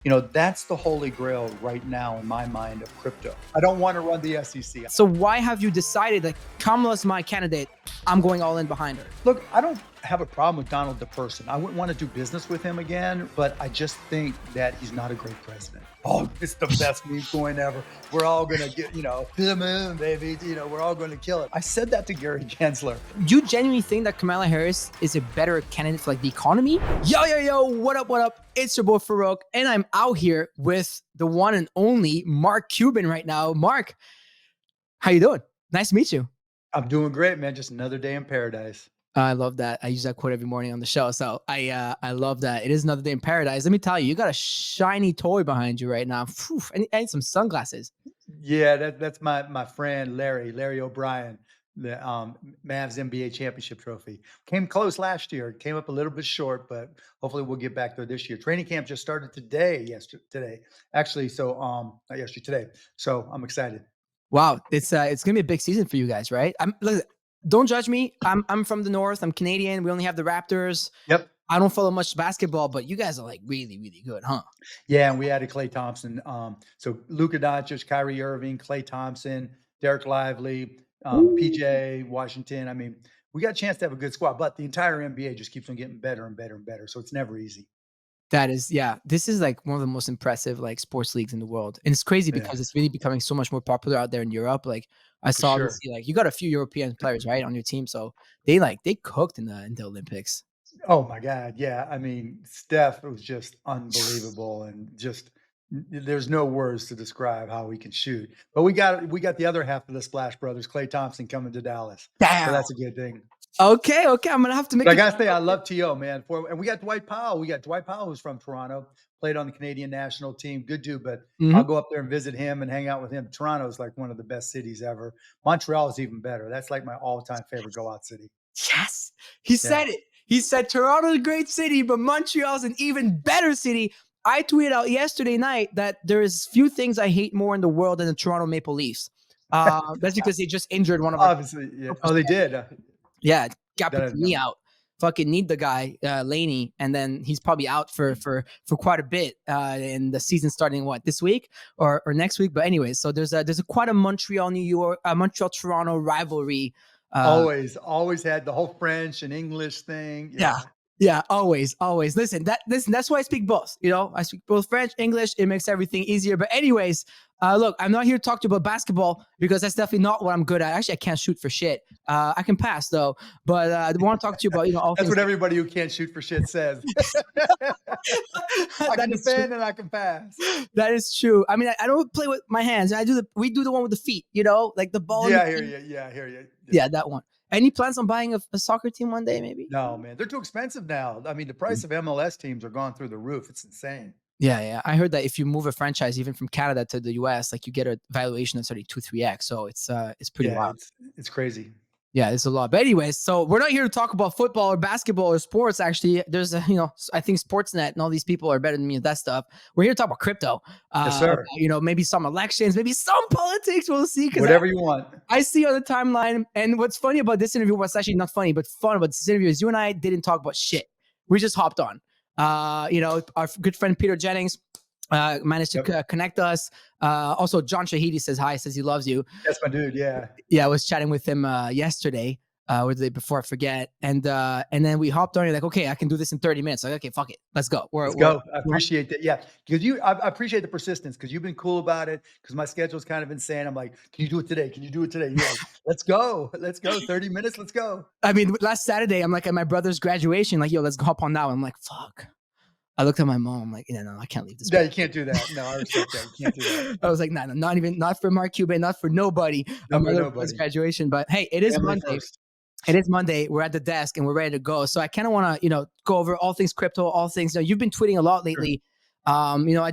That's the holy grail right now in my mind of crypto. I don't want to run the SEC. So why have you decided that Kamala's my candidate? I'm going all in behind her. Look, I don't have a problem with Donald the person. I wouldn't want to do business with him again, but I just think that he's not a great president. Oh, it's the best meme coin ever. We're all going to get, to the moon, baby. We're all going to kill it. I said that to Gary Gensler. Do you genuinely think that Kamala Harris is a better candidate for the economy? Yo, what up? It's your boy Farokh, and I'm out here with the one and only Mark Cuban right now. Mark, how you doing? Nice to meet you. I'm doing great, man. Just another day in paradise. I love that. I use that quote every morning on the show. So I love that. It is another day in paradise. Let me tell you, you got a shiny toy behind you right now. Whew, and some sunglasses. Yeah, that's my friend Larry O'Brien, the Mavs NBA championship trophy. Came close last year. Came up a little bit short, but hopefully we'll get back there this year. Training camp just started today. Actually, so not yesterday, today. So I'm excited. Wow, it's gonna be a big season for you guys, right? Look, don't judge me. I'm from the North. I'm Canadian. We only have the Raptors. Yep. I don't follow much basketball, but you guys are like really, really good, huh? Yeah, and we added Klay Thompson. So Luka Doncic, Kyrie Irving, Klay Thompson, Derek Lively, PJ Washington. I mean, we got a chance to have a good squad, but the entire NBA just keeps on getting better and better and better. So it's never easy. That is, yeah. This is like one of the most impressive like sports leagues in the world, and it's crazy Yeah, because it's really becoming so much more popular out there in Europe. Like I for saw, sure. obviously, like you got a few European players right on your team, so they cooked in the Olympics. Oh my God. Yeah. I mean, Steph was just unbelievable and just there's no words to describe how he can shoot. But we got the other half of the Splash Brothers, Klay Thompson coming to Dallas. So Damn. that's a good thing. Okay. I'm gonna have to make. But I gotta say, I love T.O., man. And we got Dwight Powell. We got Dwight Powell, who's from Toronto, played on the Canadian national team. Good dude, but I'll Mhm. go up there and visit him and hang out with him. Toronto is like one of the best cities ever. Montreal is even better. That's like my all-time favorite go-out city. Yes, he Yeah. said it. He said Toronto's a great city, but Montreal's an even better city. I tweeted out yesterday night that there is few things I hate more in the world than the Toronto Maple Leafs. That's because they just injured one of our. Obviously, yeah. Oh, they did. Yeah, got That I put the didn't knee know. out. Fucking need the guy, Laney, and then he's probably out for quite a bit. And the season starting what, this week or next week. But anyway, so there's a quite a Montreal Toronto rivalry. Always had the whole French and English thing. Yeah. Yeah. Yeah, always. Listen, that's why I speak both. I speak both French, English. It makes everything easier. But anyways, look, I'm not here to talk to you about basketball because that's definitely not what I'm good at. Actually, I can't shoot for shit. I can pass though, but I want to talk to you about all That's things. what everybody who can't shoot for shit says. I can defend and I can pass. That is true. I mean, I don't play with my hands. We do the one with the feet. Like the ball. Yeah, I hear you. Yeah, I hear you. Yeah, that one. Any plans on buying a soccer team one day, maybe? No, man, they're too expensive now. I mean, the price of MLS teams are going through the roof. It's insane. Yeah. I heard that if you move a franchise even from Canada to the US, like you get a valuation that's already 2-3x. So it's pretty Yeah, wild. it's crazy. Yeah, it's a lot. But anyways, so we're not here to talk about football or basketball or sports. Actually, there's I think Sportsnet and all these people are better than me at that stuff. We're here to talk about crypto. Yes, sir. Maybe some elections, maybe some politics. We'll see. Whatever you want. I see on the timeline. And what's funny about this interview, what's actually not funny, but fun about this interview is you and I didn't talk about shit. We just hopped on. Our good friend Peter Jennings managed to connect us. Also, John Shahidi says hi, says he loves you. That's my dude. Yeah. Yeah, I was chatting with him yesterday or the day before, I forget. And then we hopped on. You're like, okay, I can do this in 30 minutes. Like, okay, fuck it. Let's go. Let's go. I appreciate that. Yeah. Because I appreciate the persistence because you've been cool about it because my schedule's kind of insane. I'm like, can you do it today? Can you do it today? You're like, let's go. Let's go. 30 minutes. Let's go. I mean, last Saturday, I'm like at my brother's graduation, like, yo, let's hop on now. I'm like, fuck. I looked at my mom. I'm like, no, I can't leave this. Yeah, you can't do that. No, I respect that. You can't do that. I was like, no, not for Mark Cuban, not for nobody. Not for nobody. Graduation, but hey, it is Family Monday. first. It is Monday. We're at the desk and we're ready to go. So I kind of want to, go over all things crypto, all things. You've been tweeting a lot lately. Sure. I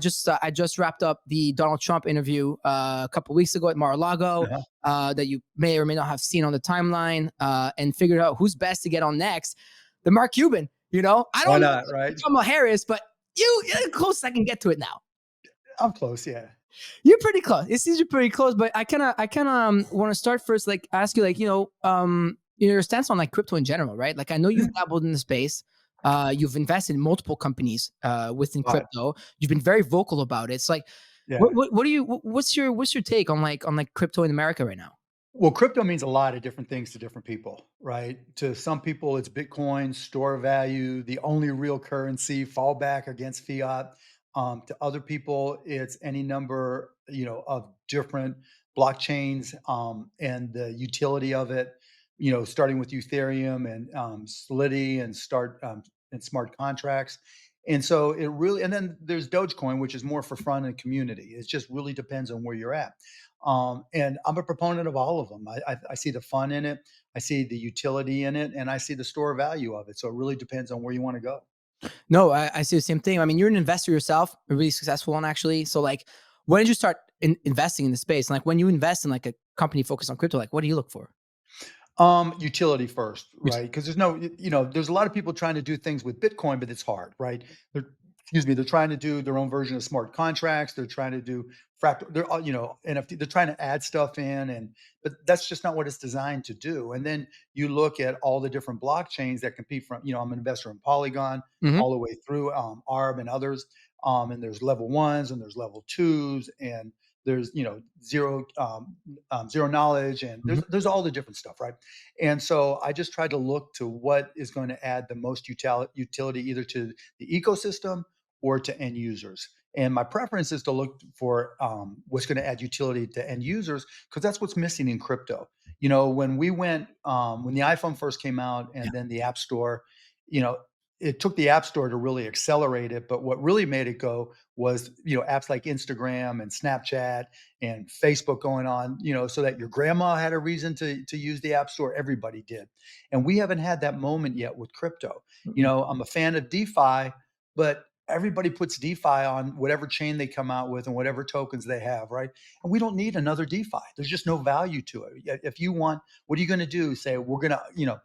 just wrapped up the Donald Trump interview a couple of weeks ago at Mar-a-Lago that you may or may not have seen on the timeline and figured out who's best to get on next. The Mark Cuban. I don't know right? Kamala Harris, but you're close. I can get to it now. I'm close. Yeah. You're pretty close. It seems you're pretty close, but I kind of want to start first, like ask you, like, your stance on like crypto in general, right? Like I know you've dabbled in the space. You've invested in multiple companies within Right. crypto. You've been very vocal about it. It's like, Yeah. what do you, what's your take on like crypto in America right now? Well, crypto means a lot of different things to different people, right? To some people, it's Bitcoin, store of value, the only real currency, fallback against fiat. To other people, it's any number, of different blockchains, and the utility of it. Starting with Ethereum and Solidity and smart contracts. And so it really, and then there's Dogecoin, which is more for fun and community. It just really depends on where you're at. And I'm a proponent of all of them. I see the fun in it, I see the utility in it, and I see the store value of it. So it really depends on where you want to go. No, I see the same thing. I mean, you're an investor yourself, a really successful one actually. So like, when did you start investing in the space? And like when you invest in like a company focused on crypto, like what do you look for? Utility first, right? Because there's no, there's a lot of people trying to do things with Bitcoin, but it's hard, right? They're, excuse me, they're trying to do their own version of smart contracts. They're trying to do fractal, they're all, NFT. They're trying to add stuff in, but that's just not what it's designed to do. And then you look at all the different blockchains that compete from, I'm an investor in Polygon Hmm. all the way through ARB and others. And there's level ones and there's level twos and there's zero knowledge and Hmm. there's all the different stuff, right? And so I just try to look to what is going to add the most utility either to the ecosystem or to end users. And my preference is to look for what's going to add utility to end users because that's what's missing in crypto. When we went, when the iPhone first came out Yeah. and then the App Store, you know, it took the App Store to really accelerate it. But what really made it go was, apps like Instagram and Snapchat and Facebook going on, so that your grandma had a reason to use the App Store. Everybody did. And we haven't had that moment yet with crypto. Mhm. I'm a fan of DeFi, but everybody puts DeFi on whatever chain they come out with and whatever tokens they have, right? And we don't need another DeFi. There's just no value to it. If you want, what are you going to do? Say, we're going to,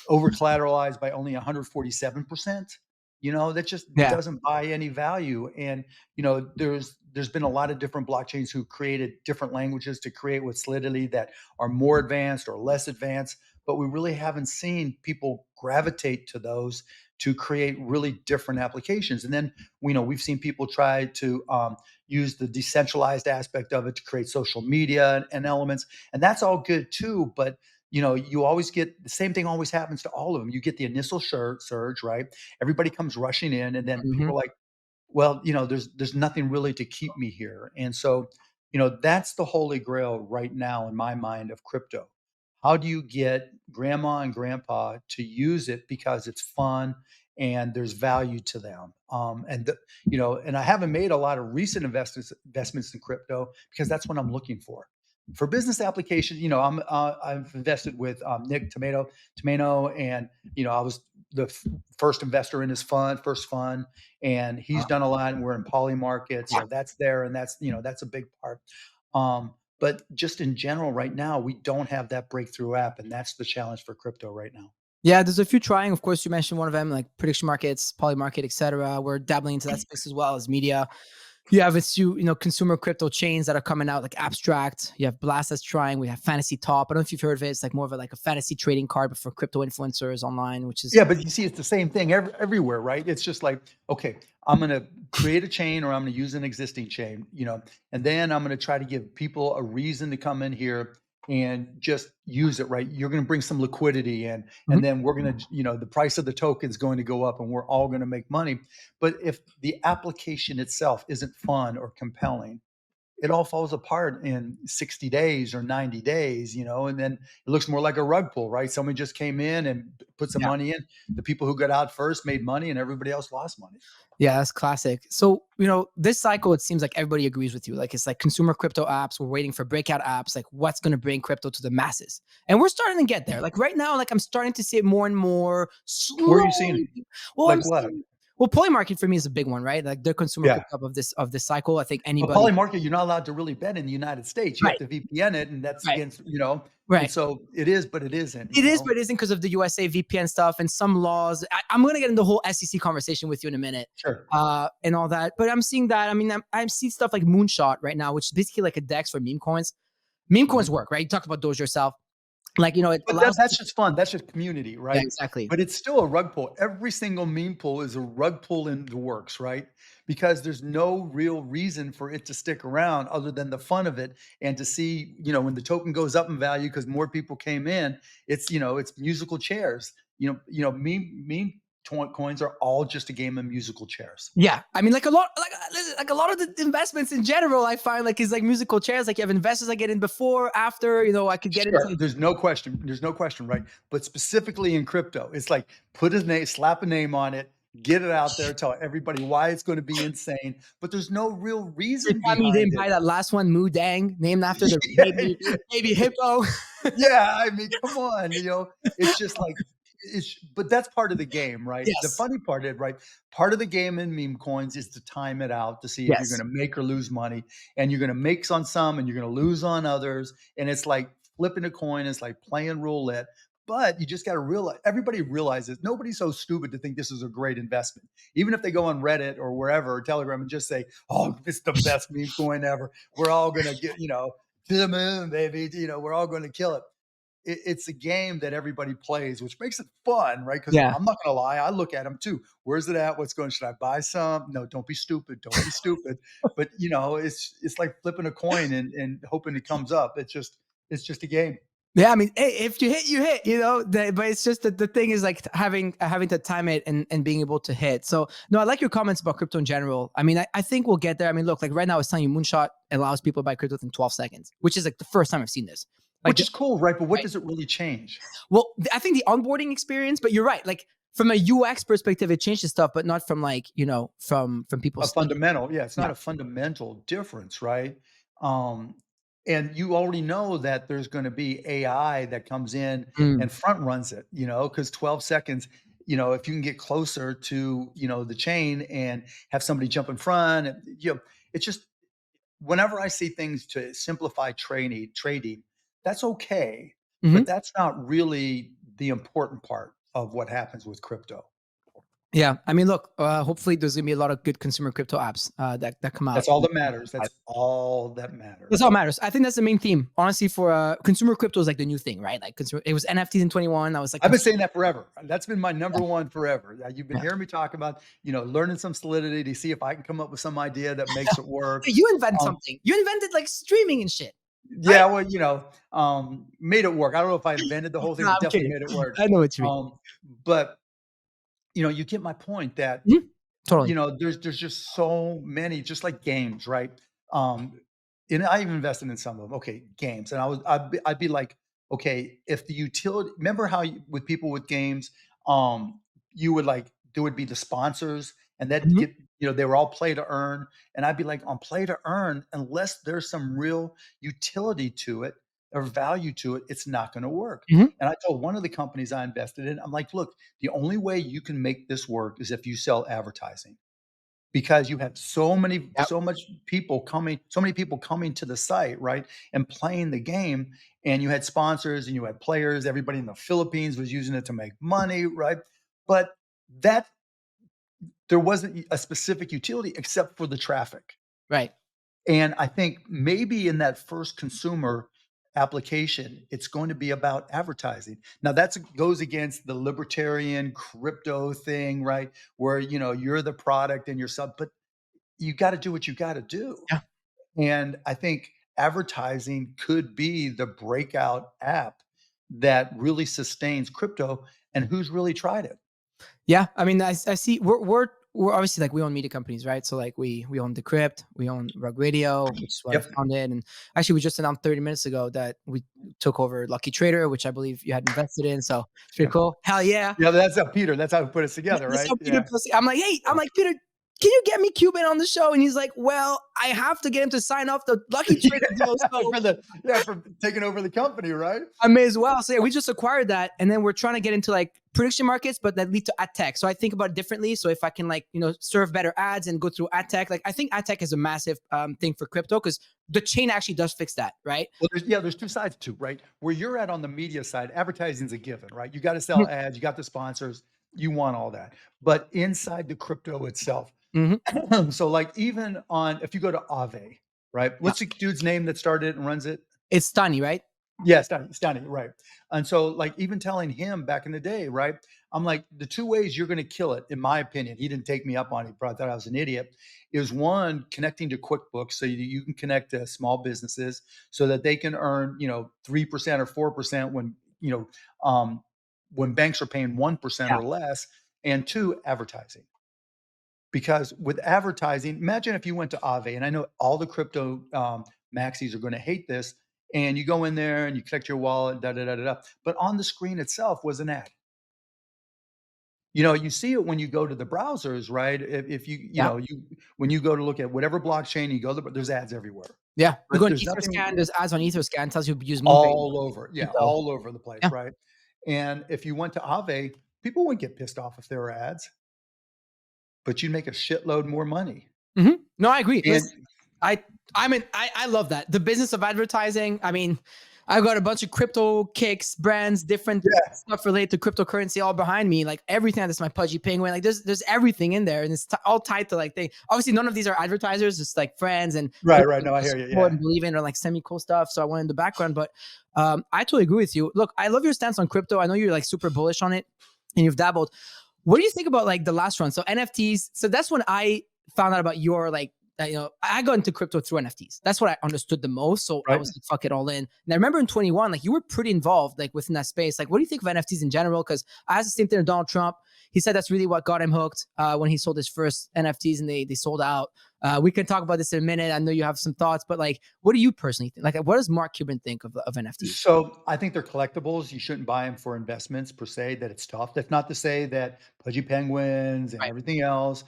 over collateralized by only 147%. That just Yeah. doesn't buy any value. And there's been a lot of different blockchains who created different languages to create with Solidity that are more advanced or less advanced, but we really haven't seen people gravitate to those to create really different applications. And then we've seen people try to use the decentralized aspect of it to create social media and elements, and that's all good too. But you always get the same thing always happens to all of them. You get the initial surge, right? Everybody comes rushing in, and then Mhm. people are like, well, there's nothing really to keep me here. And so, that's the holy grail right now in my mind of crypto. How do you get grandma and grandpa to use it because it's fun and there's value to them? And I haven't made a lot of recent investments in crypto because that's what I'm looking for. For business applications, I've invested with Nick Tomato, and I was the first investor in his first fund, and he's done a lot. And we're in poly market, so that's there, and that's a big part. But just in general, right now, we don't have that breakthrough app, and that's the challenge for crypto right now. Yeah, there's a few trying. Of course, you mentioned one of them, like prediction markets, poly market, etc. We're dabbling into that space as well as media. You have a few, consumer crypto chains that are coming out, like Abstract. You have Blast that's trying. We have Fantasy Top. I don't know if you've heard of it. It's like more of like a fantasy trading card, but for crypto influencers online, which is Yeah, but you see, it's the same thing everywhere, right? It's just like, okay, I'm going to create a chain or I'm going to use an existing chain, and then I'm going to try to give people a reason to come in here and just use it, right? You're going to bring some liquidity in, Mhm. and then we're going to, the price of the token is going to go up and we're all going to make money. But if the application itself isn't fun or compelling, it all falls apart in 60 days or 90 days, and then it looks more like a rug pull, right? Someone just came in and put some Yeah. money in. The people who got out first made money and everybody else lost money. Yeah, that's classic. So, this cycle, it seems like everybody agrees with you. Like, it's like consumer crypto apps. We're waiting for breakout apps. Like, what's going to bring crypto to the masses? And we're starting to get there. Like, right now, like, I'm starting to see it more and more Where are you seeing slowly. it? Well, I'm Like what? seeing, well, Polymarket for me is a big one, right? Like, the consumer Yeah. crypto of this cycle. I think But anybody. poly market, you're not allowed to really bet in the United States. You have Right, to VPN it, and that's right, against, and right. so it is, but it isn't, It is, but it isn't because of the USA VPN stuff and some laws. I'm going to get into the whole SEC conversation with you in a minute, Sure. and all that. But I'm seeing that. I mean, I'm seeing stuff like Moonshot right now, which is basically like a DEX for meme coins. Meme coins Mhm. work, right? You talked about those yourself. Like, you know, it But allows. that's just fun, that's just community, Yeah, right? exactly. But it's still a rug pull. Every single meme pull is a rug pull in the works, right? Because there's no real reason for it to stick around other than the fun of it and to see, when the token goes up in value because more people came in, it's musical chairs. Meme coins are all just a game of musical chairs. Yeah, I mean, like a lot of the investments in general, I find like is like musical chairs. Like you have investors I get in before, after. You know, I could get Sure, into. there's no question, right? But specifically in crypto, it's like put a name, slap a name on it, get it out there, tell everybody why it's going to be insane, but there's no real You're reason telling me you behind didn't it. buy that last one, Moo Dang, named after the Yeah, baby hippo. yeah, I mean, come on, it's just like but that's part of the game, right? The Yes. funny part is, right? Part of the game in meme coins is to time it out to see if you're going Yes. to make or lose money, and you're going to make on some, and you're going to lose on others, and it's like flipping a coin, it's like playing roulette. But you just got to realize everybody realizes nobody's so stupid to think this is a great investment. Even if they go on Reddit or wherever or Telegram and just say, "Oh, this is the best meme coin ever. We're all gonna get, to the moon, baby. We're all going to kill it." It's a game that everybody plays, which makes it fun, right? Because Yeah. I'm not going to lie, I look at them too. Where's it at? What's going? Should I buy some? No, don't be stupid. Don't be stupid. But it's like flipping a coin and hoping it comes up. It's just a game. Yeah, I mean, hey, if you hit, you hit, but it's just that the thing is like having to time it and being able to hit. So no, I like your comments about crypto in general. I mean, I think we'll get there. I mean, look, like right now I was telling you Moonshot allows people to buy crypto in 12 seconds, which is like the first time I've seen this. Like Which is cool, right? But what right? does it really change? Well, I think the onboarding experience, but you're right. Like from a UX perspective, it changes stuff, but not from like, from A people's fundamental, yeah, it's yeah. not a fundamental difference, right? Um, and you already know that there's gonna be AI that comes in Mm. and front runs it, because 12 seconds, if you can get closer to, the chain and have somebody jump in front, and, it's just whenever I see things to simplify trading, that's okay, Mhm. but that's not really the important part of what happens with crypto. Yeah. I mean, look, hopefully there's gonna be a lot of good consumer crypto apps that come out. That's all that matters. That's all that That's all matters. that matters. I think that's the main theme. Honestly, for consumer crypto is like the new thing, right? Like consumer, it was NFTs in 21. I was like, I've been saying that forever. That's been my number yeah, one forever. You've been yeah. hearing me talk about, learning some solidity to see if I can come up with some idea that makes it work. You invent Um, something. You invented like streaming and shit, right? yeah, well, made it work. I don't know if I invented the whole thing, No, but I'm definitely kidding. made it work. I know what you mean. But you get my point that Mhm. Totally. there's just so many, just like games, right? Um, and I even invested in some of them. Okay, games, and I'd be like, okay, if the utility, remember how with people with games, you would like there would be the sponsors, and that Mhm. get they were all play to earn, and I'd be like on play to earn, unless there's some real utility to it or value to it, it's not going to work. Mhm. And I told one of the companies I invested in, I'm like, look, the only way you can make this work is if you sell advertising because you have Yep. so many people coming to the site, right? And playing the game. And you had sponsors and you had players, everybody in the Philippines was using it to make money, right? But that there wasn't a specific utility except for the traffic. Right. And I think maybe in that first consumer application, it's going to be about advertising. Now that's goes against the libertarian crypto thing, right? Where you're the product and you're sub, but you got to do what you got to do. Yeah. And I think advertising could be the breakout app that really sustains crypto. And who's really tried it? Yeah, I mean, I see. We're obviously like we own media companies, right? So like we own Decrypt, we own Rug Radio, which is what I Yep. founded, and actually we just announced 30 minutes ago that we took over Lucky Trader, which I believe you had invested in. So it's pretty Yeah. cool. Hell yeah! Yeah. That's how Peter. That's how we put us together, That's right? how Peter Yeah. Pussy. I'm like, hey, I'm like Peter. Can you get me Cuban on the show? And he's like, well, I have to get him to sign off the Lucky Trader deal. Yeah, So for taking over the company, right? I may as well. So yeah, we just acquired that, and then we're trying to get into like prediction markets, but that lead to ad tech. So I think about it differently. So if I can like serve better ads and go through ad tech, like I think ad tech is a massive thing for crypto because the chain actually does fix that, right? Well, there's two sides to, right? Where you're at on the media side, advertising's a given, right? You got to Mhm. sell ads, you got the sponsors, you want all that. But inside the crypto itself, Mhm. so like even on if you go to Aave, right? Yeah, What's the dude's name that started it and runs it? it's Stani, right? Yeah, stunning, right. And so, like, even telling him back in the day, right? I'm like, the two ways you're gonna kill it, in my opinion, he didn't take me up on it, he probably thought I was an idiot, is one, connecting to QuickBooks so you can connect to small businesses so that they can earn, 3% or 4% when banks are paying 1% Yeah. or less, and two, advertising. Because with advertising, imagine if you went to Aave, and I know all the crypto maxis are going to hate this, and you go in there and you connect your wallet, da da da da da. But on the screen itself was an ad. You see it when you go to the browsers, right? If you you Yeah. know you when you go to look at whatever blockchain you go, there's ads everywhere. Yeah. You But go on there's nothing Etherscan, there's ads on Etherscan, tells you use MoonPay all over, yeah, crypto. all over the place, Yeah. right? And if you went to Aave, people wouldn't get pissed off if there were ads, but you'd make a shitload more money. No, I agree. And Listen, I I love that. The business of advertising. I mean, I've got a bunch of crypto kicks, brands, different yeah, stuff related to cryptocurrency all behind me. Like everything that's my pudgy penguin. Like there's everything in there, and it's all tied to like they. Obviously, none of these are advertisers. It's like friends and right, people right. that No, I just hear you. support Yeah. and believe in, or like semi cool stuff. So I went in the background, but I totally agree with you. Look, I love your stance on crypto. I know you're like super bullish on it, and you've dabbled. What do you think about like the last run? So NFTs. So that's when I found out about your like I got into crypto through NFTs. That's what I understood the most. So I Right. was like, fuck it all in. And I remember in 21, like you were pretty involved like within that space. Like, what do you think of NFTs in general? Because I asked the same thing to Donald Trump. He said that's really what got him hooked when he sold his first NFTs and they sold out. We can talk about this in a minute. I know you have some thoughts, but like, what do you personally think? Like, what does Mark Cuban think of NFTs? So I think they're collectibles. You shouldn't buy them for investments per se, that it's tough. That's not to say that pudgy penguins and Right. everything else,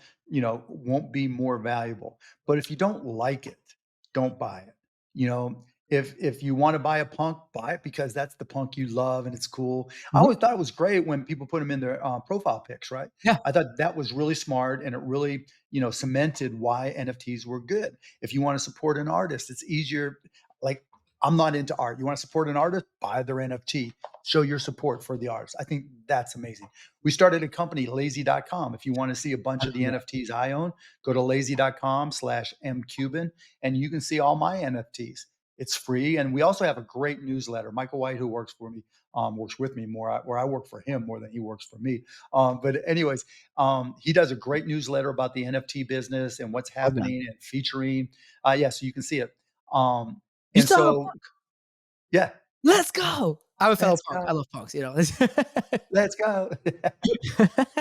won't be more valuable. But if you don't like it, don't buy it. If you want to buy a punk, buy it because that's the punk you love and it's cool. I Mhm. always thought it was great when people put them in their profile pics, right? Yeah. I thought that was really smart and it really, cemented why NFTs were good. If you want to support an artist, it's easier. Like I'm not into art. You want to support an artist? Buy their NFT. Show your support for the artist. I think that's amazing. We started a company, lazy.com. If you want to see a bunch I of love the that. NFTs I own, go to lazy.com/mcuban and you can see all my NFTs. It's free. And we also have a great newsletter. Michael White, who works for me, works with me more, where I work for him more than he works for me. But anyways, he does a great newsletter about the NFT business and what's Love that. happening and featuring. Yeah, so you can see it. Um, You and still have a so punk. yeah, Let's go. I'm a fellow let's punk. go, I love punks, you know. let's go. I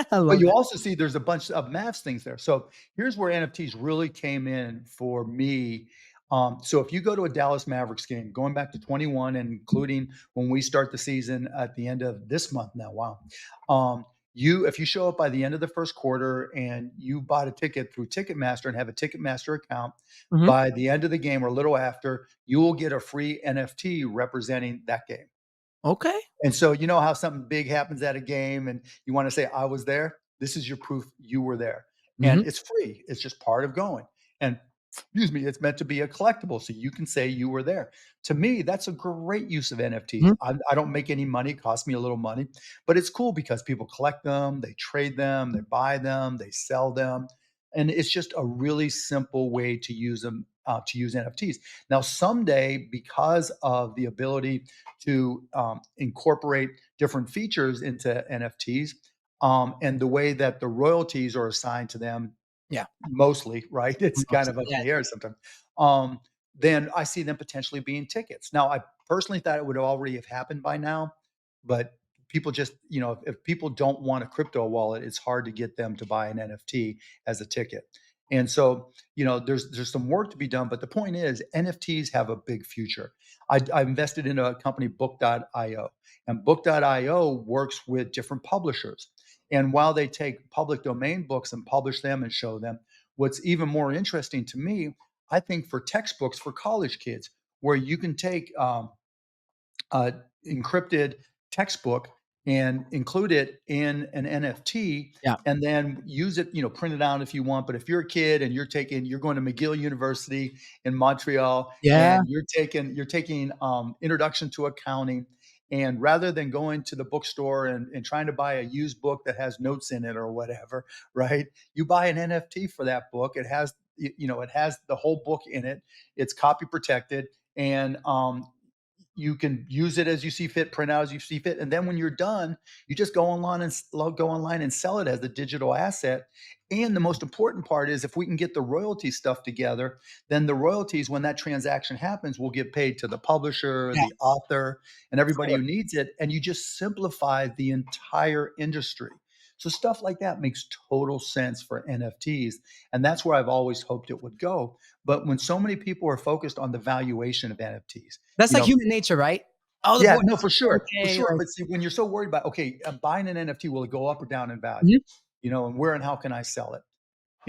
But love you that. also see there's a bunch of Mavs things there. So here's where NFTs really came in for me. So if you go to a Dallas Mavericks game, going back to 21 and including when we start the season at the end of this month now, wow. If you show up by the end of the first quarter and you bought a ticket through Ticketmaster and have a Ticketmaster account, Mhm. by the end of the game or a little after, you will get a free NFT representing that game. Okay. And so you know how something big happens at a game and you wanna say, "I was there?" This is your proof you were there. And Mhm. it's free. It's just part of going. And excuse me, it's meant to be a collectible, so you can say you were there. To me, that's a great use of NFTs. Mhm. I don't make any money, it costs me a little money, but it's cool because people collect them, they trade them, they buy them, they sell them, and it's just a really simple way to use them, to use NFTs. Now, someday, because of the ability to incorporate different features into NFTs, and the way that the royalties are assigned to them Yeah. mostly, right? It's kind of up in Yeah. the air sometimes. Um, then I see them potentially being tickets. Now, I personally thought it would already have happened by now, but people just, if people don't want a crypto wallet, it's hard to get them to buy an NFT as a ticket. And so, there's some work to be done, but the point is NFTs have a big future. I invested in a company, book.io, and book.io works with different publishers. And while they take public domain books and publish them and show them, what's even more interesting to me, I think for textbooks for college kids, where you can take a encrypted textbook and include it in an NFT Yeah. and then use it, print it out if you want. But if you're a kid and you're going to McGill University in Montreal Yeah. and you're taking introduction to accounting, and rather than going to the bookstore and trying to buy a used book that has notes in it or whatever, right? You buy an NFT for that book. It has the whole book in it. It's copy protected, and you can use it as you see fit, print out as you see fit, and then when you're done, you just go online and sell it as a digital asset. And the most important part is if we can get the royalty stuff together, then the royalties, when that transaction happens, will get paid to the publisher, Yeah, the author, and of everybody course. who needs it. And you just simplify the entire industry. So stuff like that makes total sense for NFTs. And that's where I've always hoped it would go. But when so many people are focused on the valuation of NFTs, That's you like know, human nature, right? Oh, the yeah, boy, no, for sure, for okay, sure. like, But see, when you're so worried about, okay, I'm buying an NFT, will it go up or down in value? mhm, And where and how can I sell it?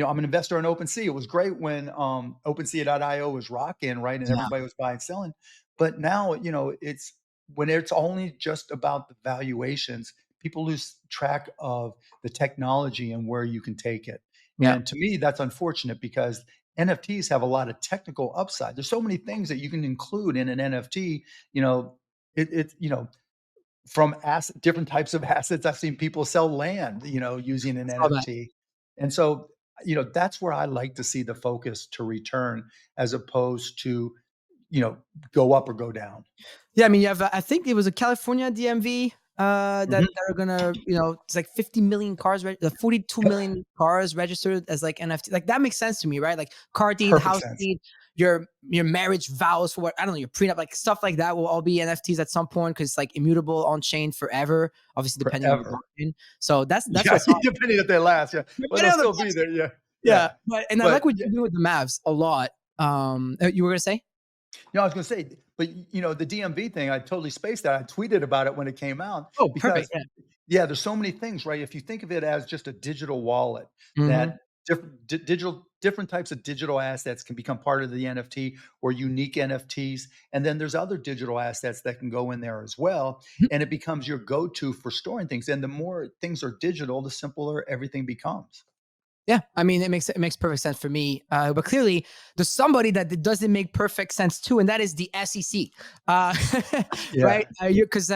I'm an investor in OpenSea. It was great when OpenSea.io was rocking, right? And yeah, everybody was buying, selling. But now, it's when it's only just about the valuations, people lose track of the technology and where you can take it. yeah. And to me, that's unfortunate because NFTs have a lot of technical upside. There's so many things that you can include in an NFT. You know, it from different types of assets. I've seen people sell land, using an Saw that. NFT. And so, that's where I like to see the focus to return as opposed to, you know, go up or go down. Yeah, I mean, you have, I think it was a California DMV that Mhm. that are gonna, it's like 50 million cars, 42 Yep. million cars registered as like NFT. Like that makes sense to me, right? Like car deed, Perfect house sense. deed, your marriage vows for what I don't know, your prenup, like stuff like that will all be NFTs at some point because it's like immutable on chain forever. Obviously, depending on the Forever. blockchain. So that's Yeah, what's awesome. depending if they last, yeah. But they'll Depending on the still be there, blockchain. yeah. Yeah, Yeah. but and I But like what yeah, you're doing with the Mavs a lot. You were gonna say? no, I was gonna say, but the DMV thing, I totally spaced that. I tweeted about it when it came out Oh, perfect. because Yeah. yeah, there's so many things, right? If you think of it as just a digital wallet, Hmm. that different types of digital assets can become part of the NFT or unique NFTs, and then there's other digital assets that can go in there as well, and it becomes your go-to for storing things. And the more things are digital, the simpler everything becomes. Yeah, I mean, it makes perfect sense for me. But clearly, there's somebody that it doesn't make perfect sense to, and that is the SEC, uh, Yeah. right? Because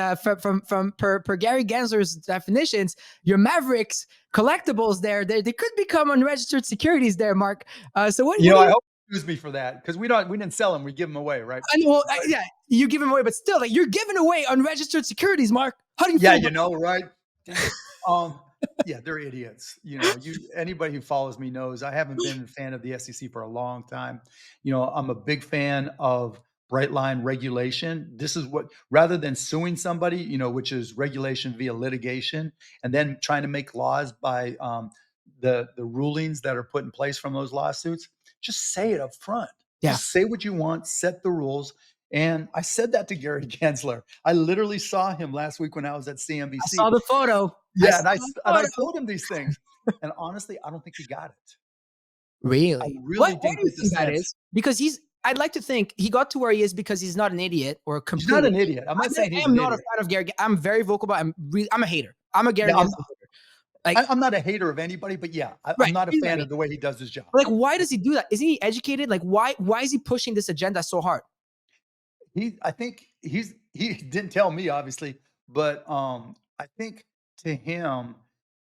from per Gary Gensler's definitions, your Mavericks collectibles they could become unregistered securities there, Mark. So what do I you? hope you use me for that because we didn't sell them, we give them away, right? I know, But yeah, you give them away, but still, like you're giving away unregistered securities, Mark. How do you yeah, feel about? right? Damn it. Yeah, they're idiots. Anybody who follows me knows I haven't been a fan of the SEC for a long time. I'm a big fan of bright line regulation. This is what rather than suing somebody, which is regulation via litigation, and then trying to make laws by the rulings that are put in place from those lawsuits, just say it up front. Yeah, Just say what you want, set the rules. And I said that to Gary Gensler. I literally saw him last week when I was at I CNBC. saw the photo. I Yeah, saw and the I photo. told him these things, and honestly, I don't think he got it. I Really? really Why didn't do you get the think that sense. is? Because I'd like to think he got to where he is because he's not an idiot or He's not completely. an idiot. I'm not saying I he's am an not a idiot. fan of Gary. I'm very vocal about. I'm a hater. I'm a Gary Yeah, Gensler hater. Like, I'm not a hater of anybody, but yeah, I'm right? not a You know what I fan mean? of the way he does his job. Like, why does he do that? Isn't he educated? Like, why is he pushing this agenda so hard? I think he didn't tell me obviously, but I think to him,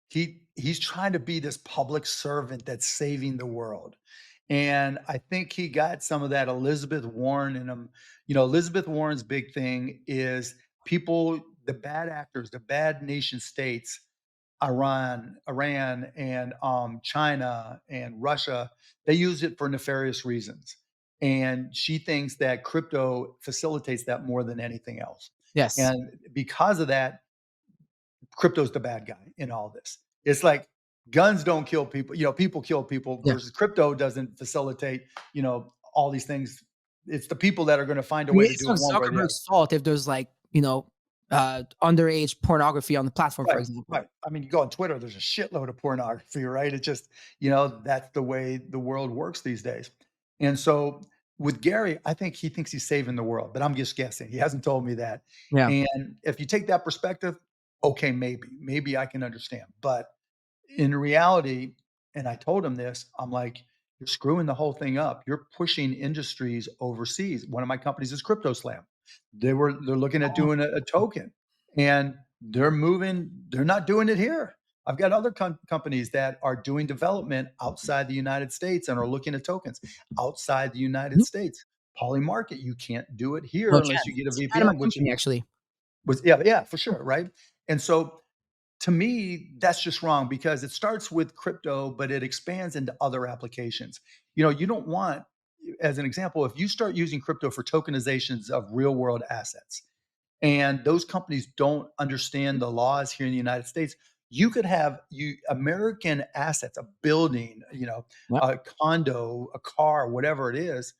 he's trying to be this public servant that's saving the world. And I think he got some of that Elizabeth Warren in him. Elizabeth Warren's big thing is people, the bad actors, the bad nation states, Iran, and China and Russia, they use it for nefarious reasons. And she thinks that crypto facilitates that more than anything else. Yes. And because of that, crypto's the bad guy in all this. It's like guns don't kill people, people kill people Yeah. versus crypto doesn't facilitate, all these things. It's the people that are going to find a I mean, way to it's do it not one way or the other. Zuckerberg's fault if there's like underage pornography on the platform, for Right, example. right. I mean, you go on Twitter, there's a shitload of pornography, right? It just, that's the way the world works these days. And so with Gary, I think he thinks he's saving the world, but I'm just guessing. He hasn't told me that. Yeah. And if you take that perspective, okay, maybe I can understand. But in reality, and I told him this, I'm like, you're screwing the whole thing up. You're pushing industries overseas. One of my companies is CryptoSlam. They're looking at Oh, doing a token, and they're not doing it here. I've got other companies that are doing development outside the United States and are looking at tokens outside the United mhm. States. poly market. You can't do it here No unless you chance. get a It's out of my VPN, which company, actually. was, yeah, for sure, right? And so to me, that's just wrong because it starts with crypto, but it expands into other applications. You don't want, as an example, if you start using crypto for tokenizations of real world assets, and those companies don't understand the laws here in the United States, you could have American assets, a building, Yep. a condo, a car, whatever it is,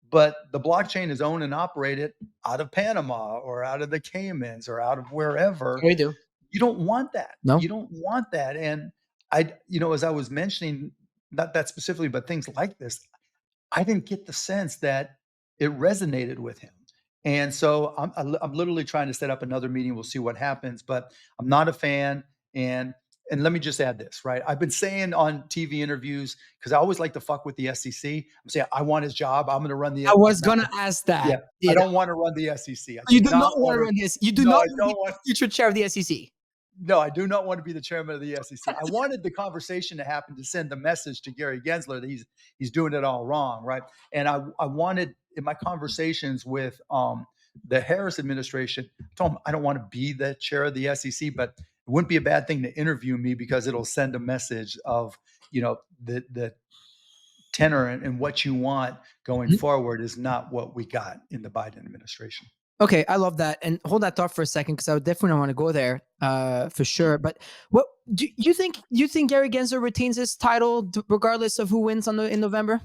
but the blockchain is owned and operated out of Panama or out of the Caymans or out of wherever. Yeah, we do. You don't want that. No? You don't want that. And as I was mentioning, not that specifically, but things like this, I didn't get the sense that it resonated with him. And so I'm literally trying to set up another meeting. We'll see what happens, but I'm not a fan. And let me just add this, right? I've been saying on TV interviews, because I always like to fuck with the SEC. I'm saying I want his job. I'm going to run the. I was I'm not gonna gonna- ask Yeah, that. I You know, don't want to run the SEC. I you do do not not want want to to. run this. You do No, not I want to don't be want. the future chair of the SEC. No, I do not want to be the chairman of the SEC. I wanted the conversation to happen to send the message to Gary Gensler that he's doing it all wrong, right? And I wanted in my conversations with the Harris administration, I told them I don't want to be the chair of the SEC, but it wouldn't be a bad thing to interview me because it'll send a message of the tenor and what you want going Mhm. forward is not what we got in the Biden administration. Okay, I love that. And hold that thought for a second, because I would definitely want to go there, for sure. But what do you think? You think Gary Gensler retains his title regardless of who wins in November?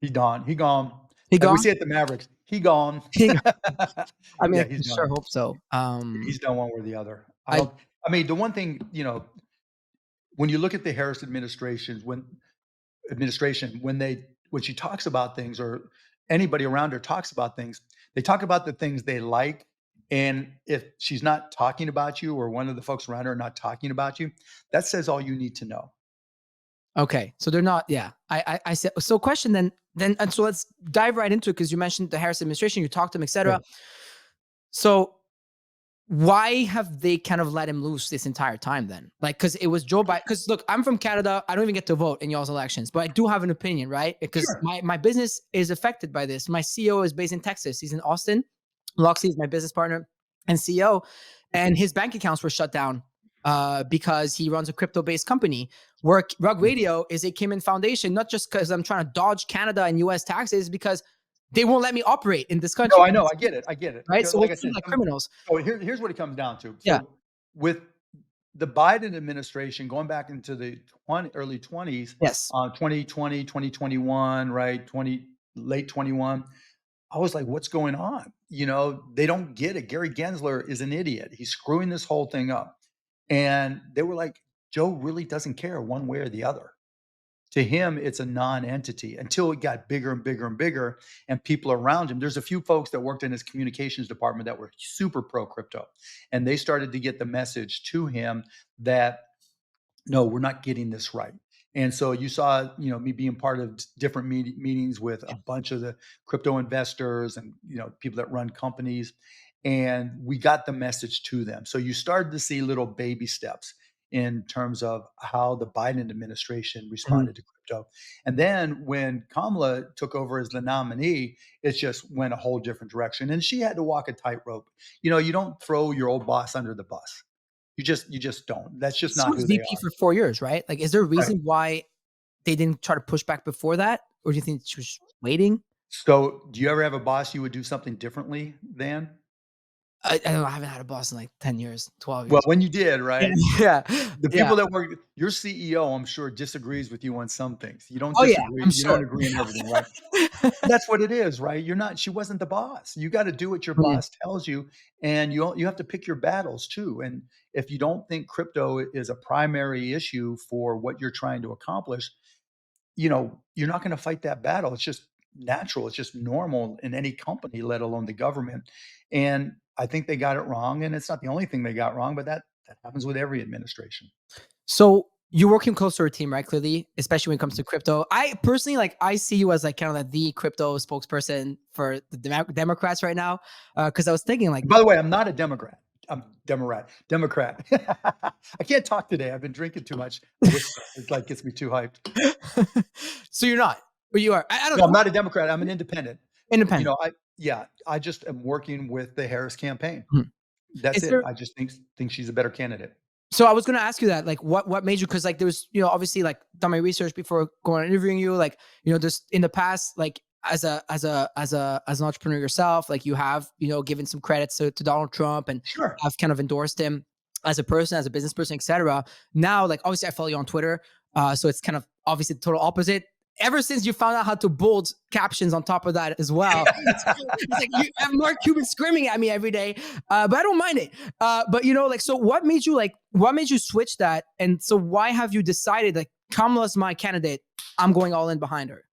He gone. He gone. He Like we gone? say at the Mavericks, he gone. He, I mean, Yeah, I he's sure done. hope so. He's done one or the other. I I don't. I mean, the one thing when you look at the Harris administration, when she talks about things or anybody around her talks about things, they talk about the things they like. And if she's not talking about you or one of the folks around her are not talking about you, that says all you need to know. Okay, so they're not. Yeah, I said so. Question then, and so let's dive right into it, because you mentioned the Harris administration, you talked to him, etc. Right. So why have they kind of let him loose this entire time then? Like, because it was Joe Biden. Because look, I'm from Canada. I don't even get to vote in y'all's elections, but I do have an opinion, right? Because Sure. my business is affected by this. My CEO is based in Texas. He's in Austin. Loxley is my business partner and CEO, and his bank accounts were shut down because he runs a crypto-based company. Rug Radio is a Cayman foundation, not just because I'm trying to dodge Canada and US taxes, because they won't let me operate in this No, country. I know. I get it. I get it. Right? So we're Like I treated said, like criminals. so here's what it comes down to. Yeah. So with the Biden administration going back into the early 20s, Yes. 2020, 2021, right? Late 21. I was like, what's going on? They don't get it. Gary Gensler is an idiot. He's screwing this whole thing up. And they were like, Joe really doesn't care one way or the other. To him, it's a non-entity until it got bigger and bigger and bigger, and people around him. There's a few folks that worked in his communications department that were super pro crypto, and they started to get the message to him that no, we're not getting this right. And so you saw, me being part of different meetings with a bunch of the crypto investors and people that run companies, and we got the message to them. So you started to see little baby steps in terms of how the Biden administration Mhm. responded to crypto. And then when Kamala took over as the nominee, it just went a whole different direction. And she had to walk a tightrope. You don't throw your old boss under the bus. You just don't. That's just She not was who they VP are. for 4 years, right? Like, is there a Right. reason why they didn't try to push back before that? Or do you think she was waiting? So, do you ever have a boss you would do something differently than? I don't know. I haven't had a boss in like 10 years, 12 Well, years. when you did, Yeah. right? Yeah. The Yeah. people that work your CEO, I'm sure, disagrees with you on some things. You don't Oh, yeah. disagree I'm you don't sure. agree on everything, right? That's what it is, right? She wasn't the boss. You gotta do what your Mm. boss tells you, and you have to pick your battles too, and if you don't think crypto is a primary issue for what you're trying to accomplish, you're not gonna fight that battle. It's just natural. It's just normal in any company, let alone the government. And I think they got it wrong. And it's not the only thing they got wrong, but that happens with every administration. So you're working close to our team, right? Clearly, especially when it comes to crypto. I personally, like, I see you as like kind of like the crypto spokesperson for the Democrats right now. Because I was thinking, like, And by the way, I'm not a Democrat. I'm Democrat. I can't talk today. I've been drinking too much whiskey. It's like gets me too hyped. so you're not, or you are. I don't No, I'm know. not a Democrat. I'm an independent. You Independent. know, I just am working with the Harris campaign. Mhm. That's Is it. there I just think she's a better candidate. So I was gonna ask you that, like, what made you? Because like there was, obviously, like, done my research before going and interviewing you. Like, just in the past, like, as an entrepreneur yourself, like, you have, given some credits to Donald Trump and Sure. have kind of endorsed him as a person, as a business person, etc. Now, like, obviously, I follow you on Twitter, so it's kind of obviously the total opposite. Ever since you found out how to bold captions on top of that as well, it's like you have more Cubans screaming at me every day, but I don't mind it. But like, so what made you switch that? And so why have you decided like Kamala's my candidate? I'm going all in behind her.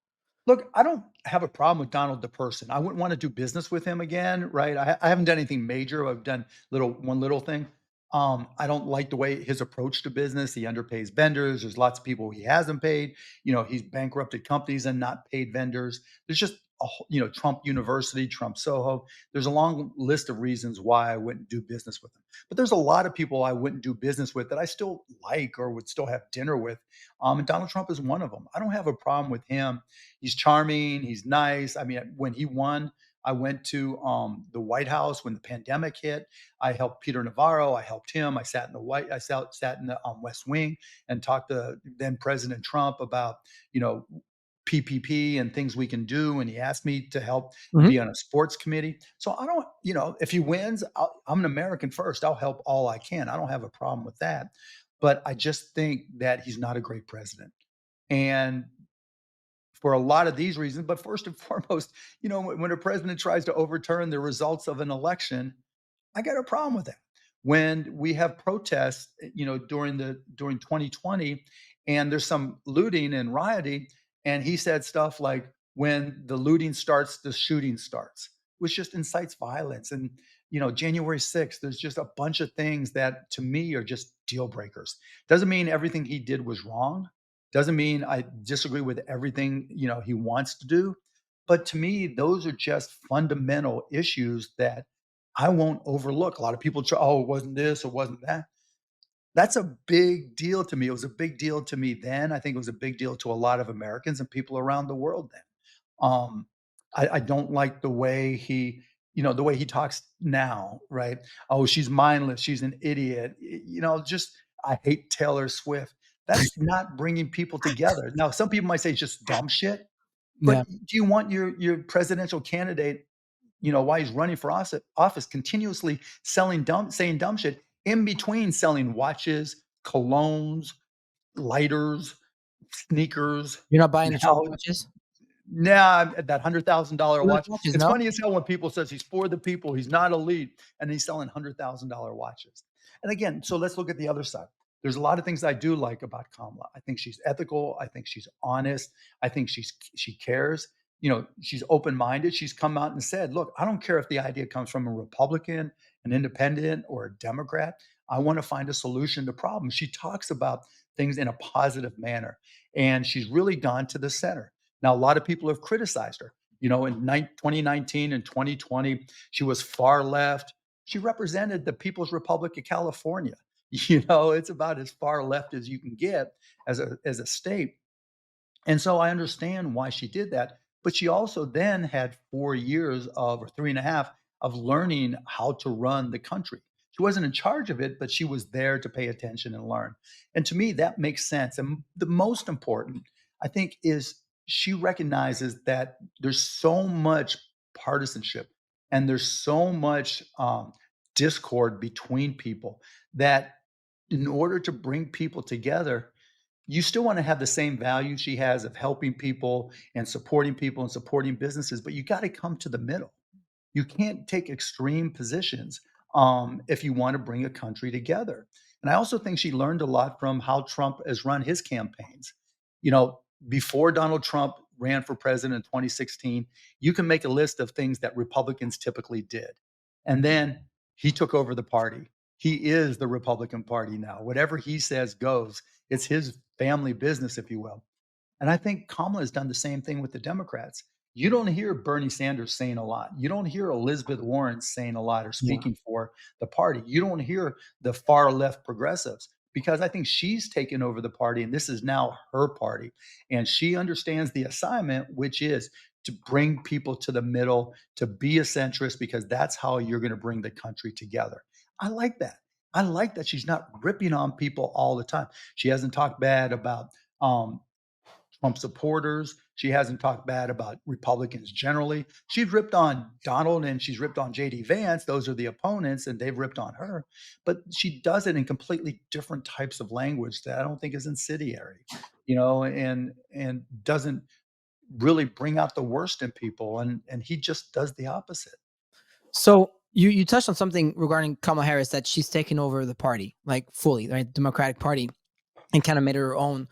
Look, I don't have a problem with Donald the person. I wouldn't wanna do business with him again, right? I haven't done anything major. I've done one little thing. I don't like the way his approach to business. He underpays vendors. There's lots of people he hasn't paid. He's bankrupted companies and not paid vendors. There's just Trump University, Trump Soho. There's a long list of reasons why I wouldn't do business with him. But there's a lot of people I wouldn't do business with that I still like or would still have dinner with. And Donald Trump is one of them. I don't have a problem with him. He's charming. He's nice. I mean, when he won, I went to the White House when the pandemic hit. I helped Peter Navarro. I helped him. I sat in the West Wing and talked to then President Trump about you know PPP and things we can do. And he asked me to help Mhm. be on a sports committee. So I don't, if he wins, I'm an American first. I'll help all I can. I don't have a problem with that. But I just think that he's not a great president. And for a lot of these reasons, but first and foremost, when a president tries to overturn the results of an election, I got a problem with that. When we have protests, during 2020, and there's some looting and rioting, and he said stuff like, "When the looting starts, the shooting starts," which just incites violence. And January 6th, there's just a bunch of things that to me are just deal breakers. Doesn't mean everything he did was wrong. Doesn't mean I disagree with everything he wants to do. But to me, those are just fundamental issues that I won't overlook. A lot of people try, "Oh, it wasn't this or wasn't that." That's a big deal to me. It was a big deal to me then. I think it was a big deal to a lot of Americans and people around the world then. Um, I don't like the way he talks now, right? "Oh, she's mindless. She's an idiot." Just I hate Taylor Swift. That's not bringing people together. Now, some people might say it's just dumb shit, Yeah. but do you want your presidential candidate while he's running for office, continuously saying dumb shit in between selling watches, colognes, lighters, sneakers. You're not buying the Trump Now, watches? nah, that $100,000 You like watch. watches, It's no? funny as hell when people says he's for the people, he's not elite, and he's selling $100,000 watches. And again, so let's look at the other side. There's a lot of things I do like about Kamala. I think she's ethical. I think she's honest. I think she cares. She's open-minded. She's come out and said, "Look, I don't care if the idea comes from a Republican, an independent, or a Democrat. I want to find a solution to problems." She talks about things in a positive manner, and she's really gone to the center. Now, a lot of people have criticized her. In 2019 and 2020, she was far left. She represented the People's Republic of California. It's about as far left as you can get as a state. And so I understand why she did that. But she also then had 4 years or 3.5 of learning how to run the country. She wasn't in charge of it, but she was there to pay attention and learn. And to me, that makes sense. And the most important, I think, is she recognizes that there's so much partisanship and there's so much discord between people that in order to bring people together, you still want to have the same value she has of helping people and supporting businesses, but you got to come to the middle. You can't take extreme positions if you want to bring a country together. And I also think she learned a lot from how Trump has run his campaigns. You know, before Donald Trump ran for president in 2016, you can make a list of things that Republicans typically did. And then he took over the party. He is the Republican Party now. Whatever he says goes. It's his family business, if you will. And I think Kamala has done the same thing with the Democrats. You don't hear Bernie Sanders saying a lot. You don't hear Elizabeth Warren saying a lot or Yeah. speaking for the party. You don't hear the far left progressives because I think she's taken over the party and this is now her party. And she understands the assignment, which is to bring people to the middle, to be a centrist, because that's how you're going to bring the country together. I like that. I like that she's not ripping on people all the time. She hasn't talked bad about um, Trump supporters. She hasn't talked bad about Republicans generally. She's ripped on Donald and she's ripped on JD Vance. Those are the opponents, and they've ripped on her. But she does it in completely different types of language that I don't think is incendiary, and doesn't really bring out the worst in people. And he just does the opposite. So you touched on something regarding Kamala Harris, that she's taken over the party, like fully, right? Democratic Party, and kind of made it her own.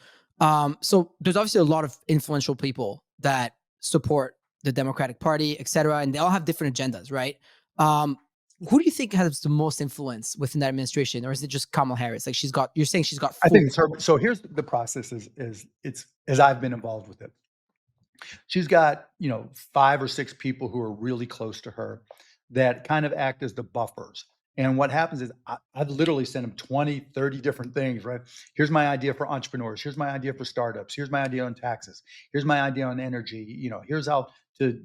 So there's obviously a lot of influential people that support the Democratic Party, et cetera, and they all have different agendas, right? Um, who do you think has the most influence within that administration, or is it just Kamala Harris? Like you're saying she's got I full. think it's her. So here's the process is it's as I've been involved with it. She's got, 5 or 6 people who are really close to her that kind of act as the buffers. And what happens is I've literally sent them 20, 30 different things, right? Here's my idea for entrepreneurs. Here's my idea for startups. Here's my idea on taxes. Here's my idea on energy. Here's how to,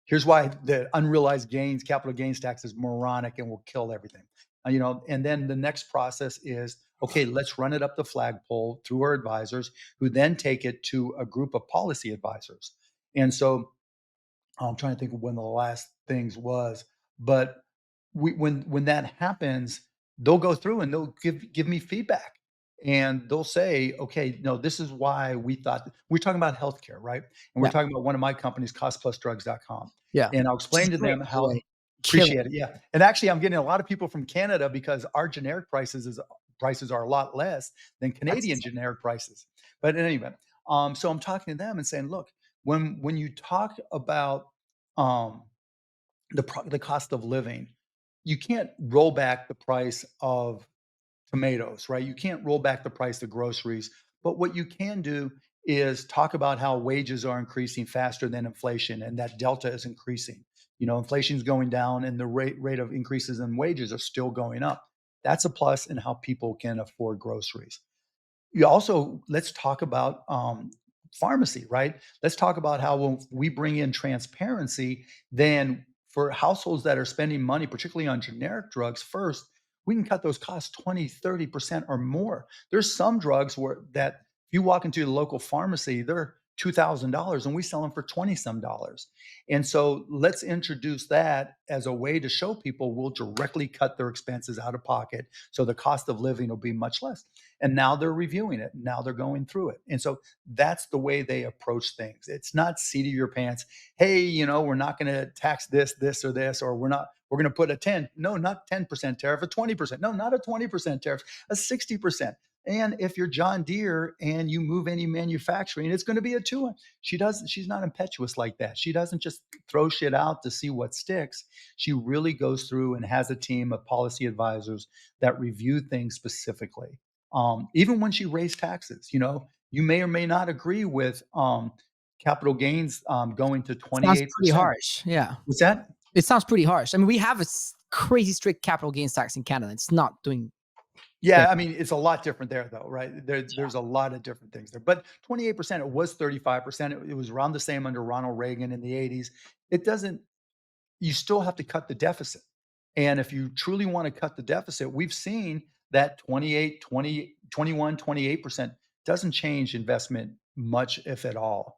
here's why the unrealized gains, capital gains tax is moronic and will kill everything. And then the next process is, okay, let's run it up the flagpole through our advisors, who then take it to a group of policy advisors. And so I'm trying to think of when the last things was, but when that happens, they'll go through and they'll give me feedback, and they'll say, okay, no, this is why we thought we're talking about healthcare, right? And we're Yeah, talking about one of my companies, costplusdrugs.com, yeah, and I'll which is explain to great, them by the how. way. Killing. Appreciate it, yeah. And actually, I'm getting a lot of people from Canada because our generic prices are a lot less than That's Canadian generic prices. But in any event, so I'm talking to them and saying, look, when you talk about um, the cost of living, you can't roll back the price of tomatoes, right? You can't roll back the price of groceries. But what you can do is talk about how wages are increasing faster than inflation, and that delta is increasing. Inflation is going down and the rate of increases in wages are still going up. That's a plus in how people can afford groceries. You also let's talk about pharmacy, right? Let's talk about how when we bring in transparency, then for households that are spending money, particularly on generic drugs, first, we can cut those costs 20, 30% or more. There's some drugs where that if you walk into the local pharmacy, they're $2,000 and we sell them for 20 some dollars. And so let's introduce that as a way to show people we'll directly cut their expenses out of pocket. So the cost of living will be much less. And now they're reviewing it. Now they're going through it. And so that's the way they approach things. It's not seat of your pants. Hey, we're not going to tax this, or this, or we're going to put a 10, no, not 10% tariff, a 20%. No, not a 20% tariff, a 60%. And if you're John Deere and you move any manufacturing, it's going to be a 2. She's not impetuous like that. She doesn't just throw shit out to see what sticks. She really goes through and has a team of policy advisors that review things specifically. Even when she raised taxes, you may or may not agree with capital gains going to Sounds pretty 28%. harsh. Yeah, What's that? it sounds pretty harsh. I mean, we have a crazy strict capital gains tax in Canada. It's not doing great. Yeah, I mean, it's a lot different there, though, right? There's a lot of different things there. But 28%, it was 35%. It was around the same under Ronald Reagan in the 80s. It doesn't You still have to cut the deficit. And if you truly want to cut the deficit, we've seen that 28, 20, 21, 28% doesn't change investment much, if at all.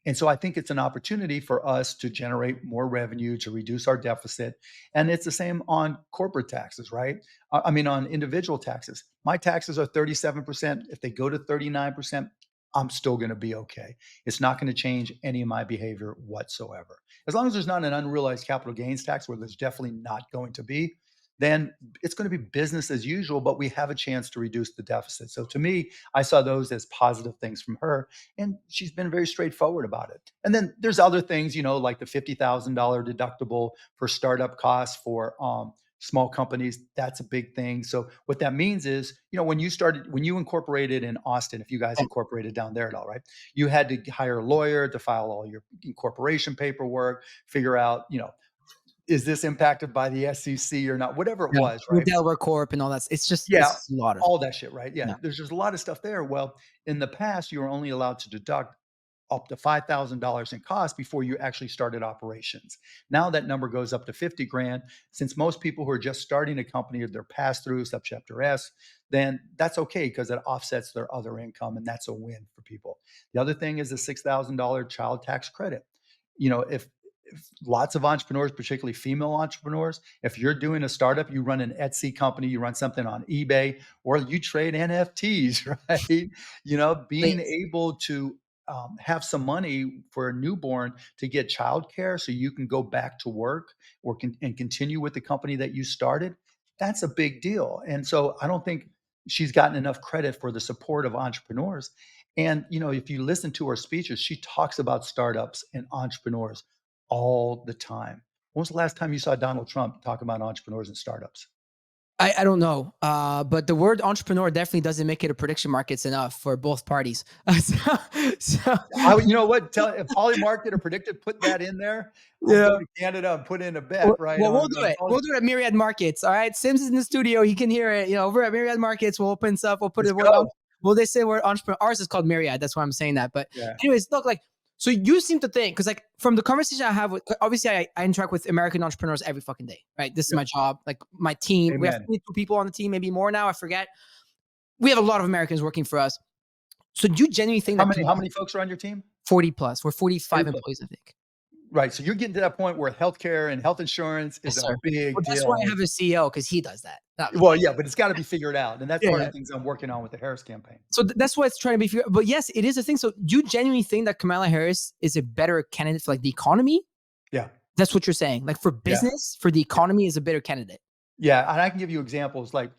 And so I think it's an opportunity for us to generate more revenue, to reduce our deficit. And it's the same on corporate taxes, right? I mean, on individual taxes. My taxes are 37%. If they go to 39%, I'm still going to be okay. It's not going to change any of my behavior whatsoever. As long as there's not an unrealized capital gains tax, where there's definitely not going to be, then it's going to be business as usual, but we have a chance to reduce the deficit. So to me, I saw those as positive things from her, and she's been very straightforward about it. And then there's other things, like the $50,000 deductible for startup costs for small companies. That's a big thing. So what that means is, when you incorporated in Austin, if you guys incorporated down there at all, right? You had to hire a lawyer to file all your incorporation paperwork, figure out, is this impacted by the SEC or not? Whatever it Yeah, was, with right? Delaware Corp and all that. Yeah, It's a lot of all that shit, right? Yeah, yeah. there's just a lot of stuff there. Well, in the past, you were only allowed to deduct up to $5,000 in cost before you actually started operations. Now that number goes up to 50 grand. Since most people who are just starting a company, they're pass through subchapter S, then that's okay because it offsets their other income and that's a win for people. The other thing is the $6,000 child tax credit. If lots of entrepreneurs, particularly female entrepreneurs, if you're doing a startup, you run an Etsy company, you run something on eBay, or you trade NFTs, right? Being Please. able to have some money for a newborn to get childcare so you can go back to work and continue with the company that you started, that's a big deal. And so I don't think she's gotten enough credit for the support of entrepreneurs. And if you listen to her speeches, she talks about startups and entrepreneurs all the time. When was the last time you saw Donald Trump talk about entrepreneurs and startups? I don't know, but the word entrepreneur definitely doesn't make it a prediction markets enough for both parties. So You know what? Tell if Polymarket or Predicted put that in there, I'd yeah. go to Canada and put in a bet, right? Well, we'll On, do on it. Poly. We'll do it at Myriad Markets. All right. Sims is in the studio. He can hear it. Over at Myriad Markets, we'll open stuff. We'll put Let's the word on. go. Well, they say word entrepreneur. Ours is called Myriad. That's why I'm saying that. But Yeah. anyways, look, like, so you seem to think, because like from the conversation I have with, obviously I interact with American entrepreneurs every fucking day, right? This is Yeah. my job. Like my team, we have Amen. 22 people on the team, maybe more now. I forget. We have a lot of Americans working for us. So do you genuinely think How that many people, how many folks are on your team? 40 plus, we're 45 40 plus. employees, I think. Right. So you're getting to that point where healthcare and health insurance Yes, is a sir. Well, big that's why I deal. have a CEO, because he does that. Not me. Well, yeah, but it's got to be figured out, and that's part of Yeah. the things I'm working on with the Harris campaign. So that's why it's trying to be fair. But yes, it is a thing. So do you genuinely think that Kamala Harris is a better candidate for like the economy? Yeah. That's what you're saying. Like for Yeah. business, for the economy is a better candidate. Yeah, and I can give you examples. Like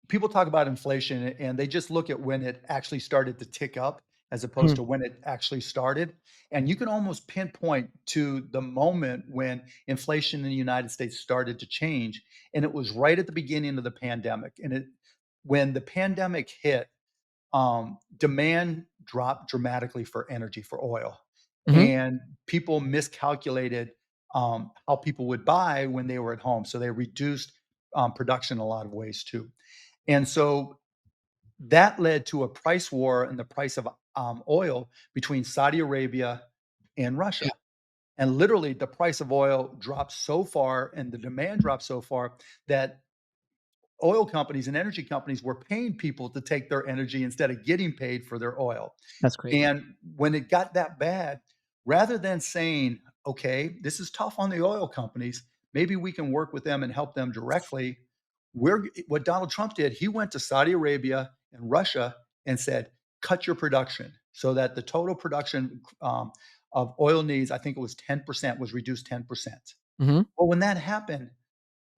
people talk about inflation and they just look at when it actually started to tick up as opposed Mhm. to when it actually started. And you can almost pinpoint to the moment when inflation in the United States started to change. And it was right at the beginning of the pandemic. When the pandemic hit, demand dropped dramatically for energy, for oil. Mhm. And people miscalculated how people would buy when they were at home. So they reduced production in a lot of ways too. And so that led to a price war in the price of oil between Saudi Arabia and Yeah. Russia. And literally, the price of oil dropped so far and the demand dropped so far that oil companies and energy companies were paying people to take their energy instead of getting paid for their oil. That's crazy. And when it got that bad, rather than saying, okay, this is tough on the oil companies, maybe we can work with them and help them directly. What Donald Trump did, he went to Saudi Arabia and Russia and said, cut your production so that the total production of oil needs, I think it was 10%, was reduced 10%. Mhm. Well, when that happened,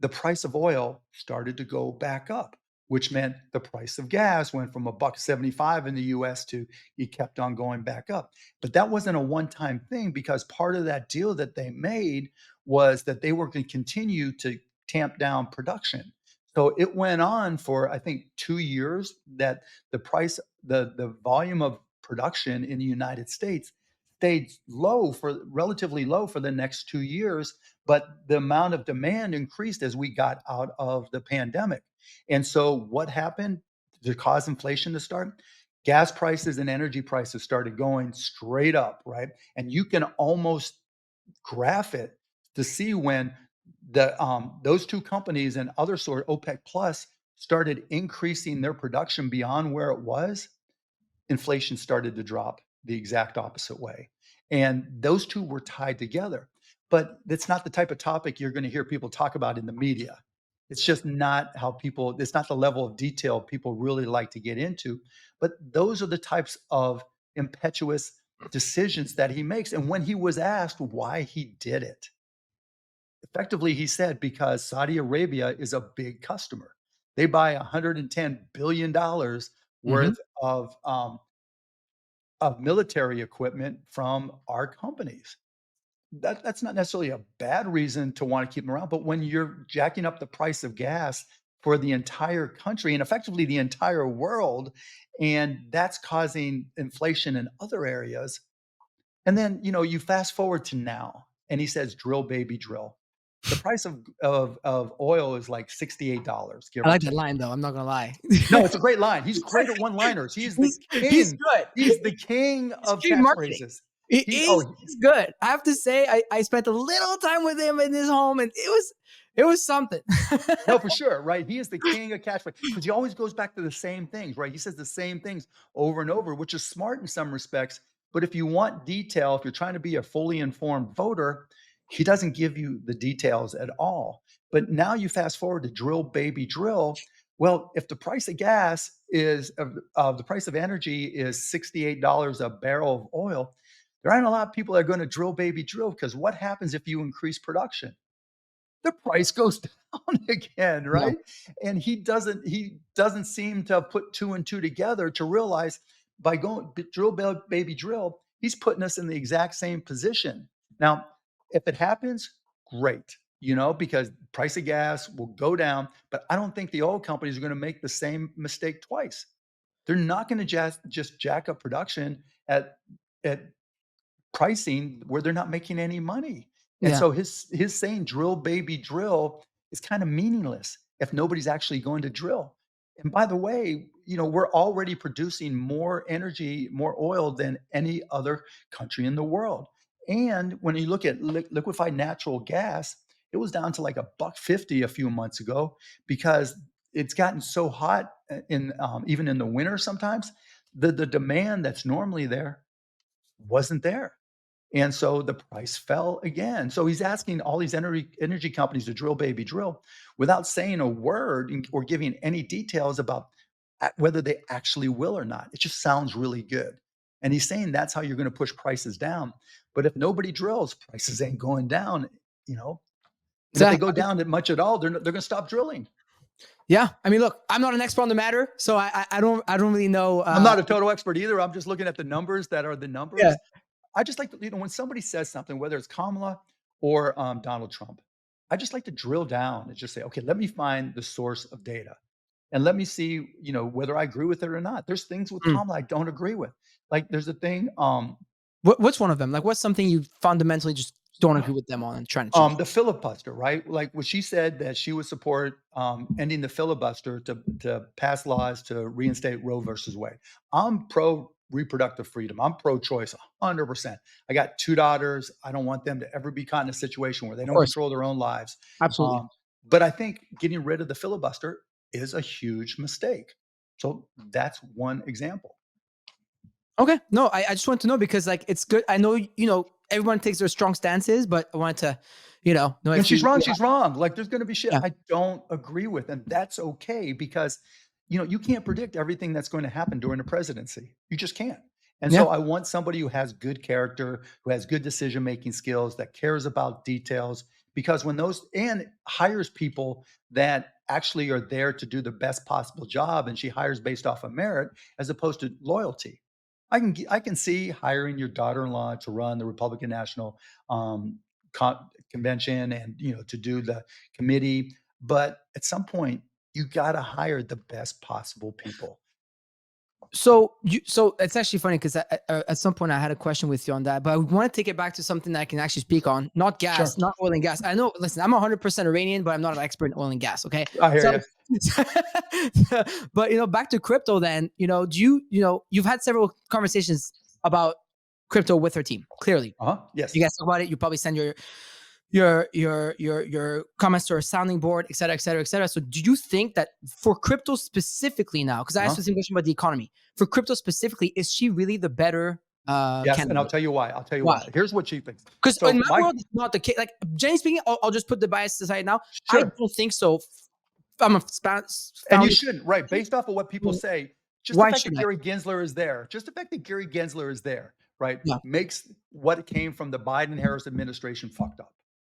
the price of oil started to go back up, which meant the price of gas went from a buck 75 in the US to it kept on going back up. But that wasn't a one-time thing because part of that deal that they made was that they were going to continue to tamp down production. So it went on for I think 2 years that the volume of production in the United States stayed relatively low for the next 2 years, but the amount of demand increased as we got out of the pandemic. And so what happened to cause inflation to start? Gas prices and energy prices started going straight up, right? And you can almost graph it to see when the those two companies and other sort OPEC plus started increasing their production beyond where it was, inflation started to drop the exact opposite way. And those two were tied together. But that's not the type of topic you're going to hear people talk about in the media. It's just not it's not the level of detail people really like to get into. But those are the types of impetuous decisions that he makes. And when he was asked why he did it, effectively he said, because Saudi Arabia is a big customer. They buy $110 billion Mhm. worth of military equipment from our companies. That's not necessarily a bad reason to want to keep them around, but when you're jacking up the price of gas for the entire country and effectively the entire world, and that's causing inflation in other areas, and then you fast forward to now, and he says, "Drill, baby, drill." The price of oil is like $68, give I or like that take. line though. I'm not gonna lie. No, it's a great line. He's great at one-liners. He's the He's king. good. He's the king It's of street marketing. catchphrases. He's good. I have to say, I spent a little time with him in his home, and it was something. No, for sure, right? He is the king of cash flow because he always goes back to the same things, right? He says the same things over and over, which is smart in some respects. But if you want detail, if you're trying to be a fully informed voter, he doesn't give you the details at all. But now you fast forward to drill, baby, drill. Well, if the price of gas is the price of energy is $68 a barrel of oil, there aren't a lot of people that are going to drill, baby, drill because what happens if you increase production? The price goes down again, Yeah, right? And he doesn't seem to have put 2 and 2 together to realize by going drill, baby, drill, he's putting us in the exact same position. Now, if it happens, great, because price of gas will go down, but I don't think the oil companies are gonna make the same mistake twice. They're not gonna just jack up production at pricing where they're not making any money. And yeah, so his saying drill baby drill is kind of meaningless if nobody's actually going to drill. And by the way, we're already producing more energy, more oil than any other country in the world. And when you look at liquefied natural gas, it was down to like a buck 50 a few months ago because it's gotten so hot in even in the winter sometimes the demand that's normally there wasn't there. And so the price fell again. So he's asking all these energy companies to drill, baby, drill without saying a word or giving any details about whether they actually will or not. It just sounds really good. And he's saying that's how you're going to push prices down. But if nobody drills, prices ain't going down, you know. And if they go exactly. down that much at all, they're going to stop drilling. Yeah, I mean, look, I'm not an expert on the matter, so I don't really know. I'm not a total expert either. I'm just looking at the numbers that are the Yeah, numbers. I just like to, when somebody says something, whether it's Kamala or Donald Trump, I just like to drill down and just say, okay, let me find the source of data and let me see, whether I agree with it or not. There's things with mm. Kamala I don't agree with. Like there's a thing, What's one of them? Like, what's something you fundamentally just don't agree with them on and trying to change? the filibuster, right? Like when she said that she would support ending the filibuster to pass laws to reinstate Roe versus Wade. I'm pro reproductive freedom. I'm pro choice 100%. I got 2 daughters. I don't want them to ever be caught in a situation where they Of don't course, control their own lives. absolutely. But I think getting rid of the filibuster is a huge mistake. So that's one example. Okay, no, I just want to know because like it's good. I know everyone takes their strong stances, but I wanted to, know When if she's you. wrong, she's wrong. Like, there's gonna be shit Yeah, I don't agree with, and that's okay because, you can't predict everything that's going to happen during a presidency. You just can't. And yeah. so I want somebody who has good character, who has good decision-making skills, that cares about details, because when those and hires people that actually are there to do the best possible job, and she hires based off of merit as opposed to loyalty. I can see hiring your daughter-in-law to run the Republican National, um, convention and to do the committee, but at some point you got to hire the best possible people. So it's actually funny because at some point I had a question with you on that, but I want to take it back to something that I can actually speak on, not gas, Sure. not oil and gas. I know, listen, I'm 100% Iranian, but I'm not an expert in oil and gas. Okay, I hear so. you. But back to crypto. Then do you've had several conversations about crypto with her team. Clearly, Yes. you guys talk about it. You probably send your comments to our sounding board, et cetera, et cetera, et cetera. So do you think that for crypto specifically now, because I asked Uh-huh. the same question about the economy, for crypto specifically, is she really the better Yes, and I'll candidate? tell you why. I'll tell you Why? why. Here's what she thinks. Because in So my my world, it's not the case. Like generally speaking, I'll just put the bias aside now. I Sure. don't think so. I'm a And you founding. shouldn't, right? Based off of what people say, just the Why fact that should I? Gary Gensler is there, just the fact that Gary Gensler is there, right, Yeah. makes what came from the Biden Harris administration fucked up.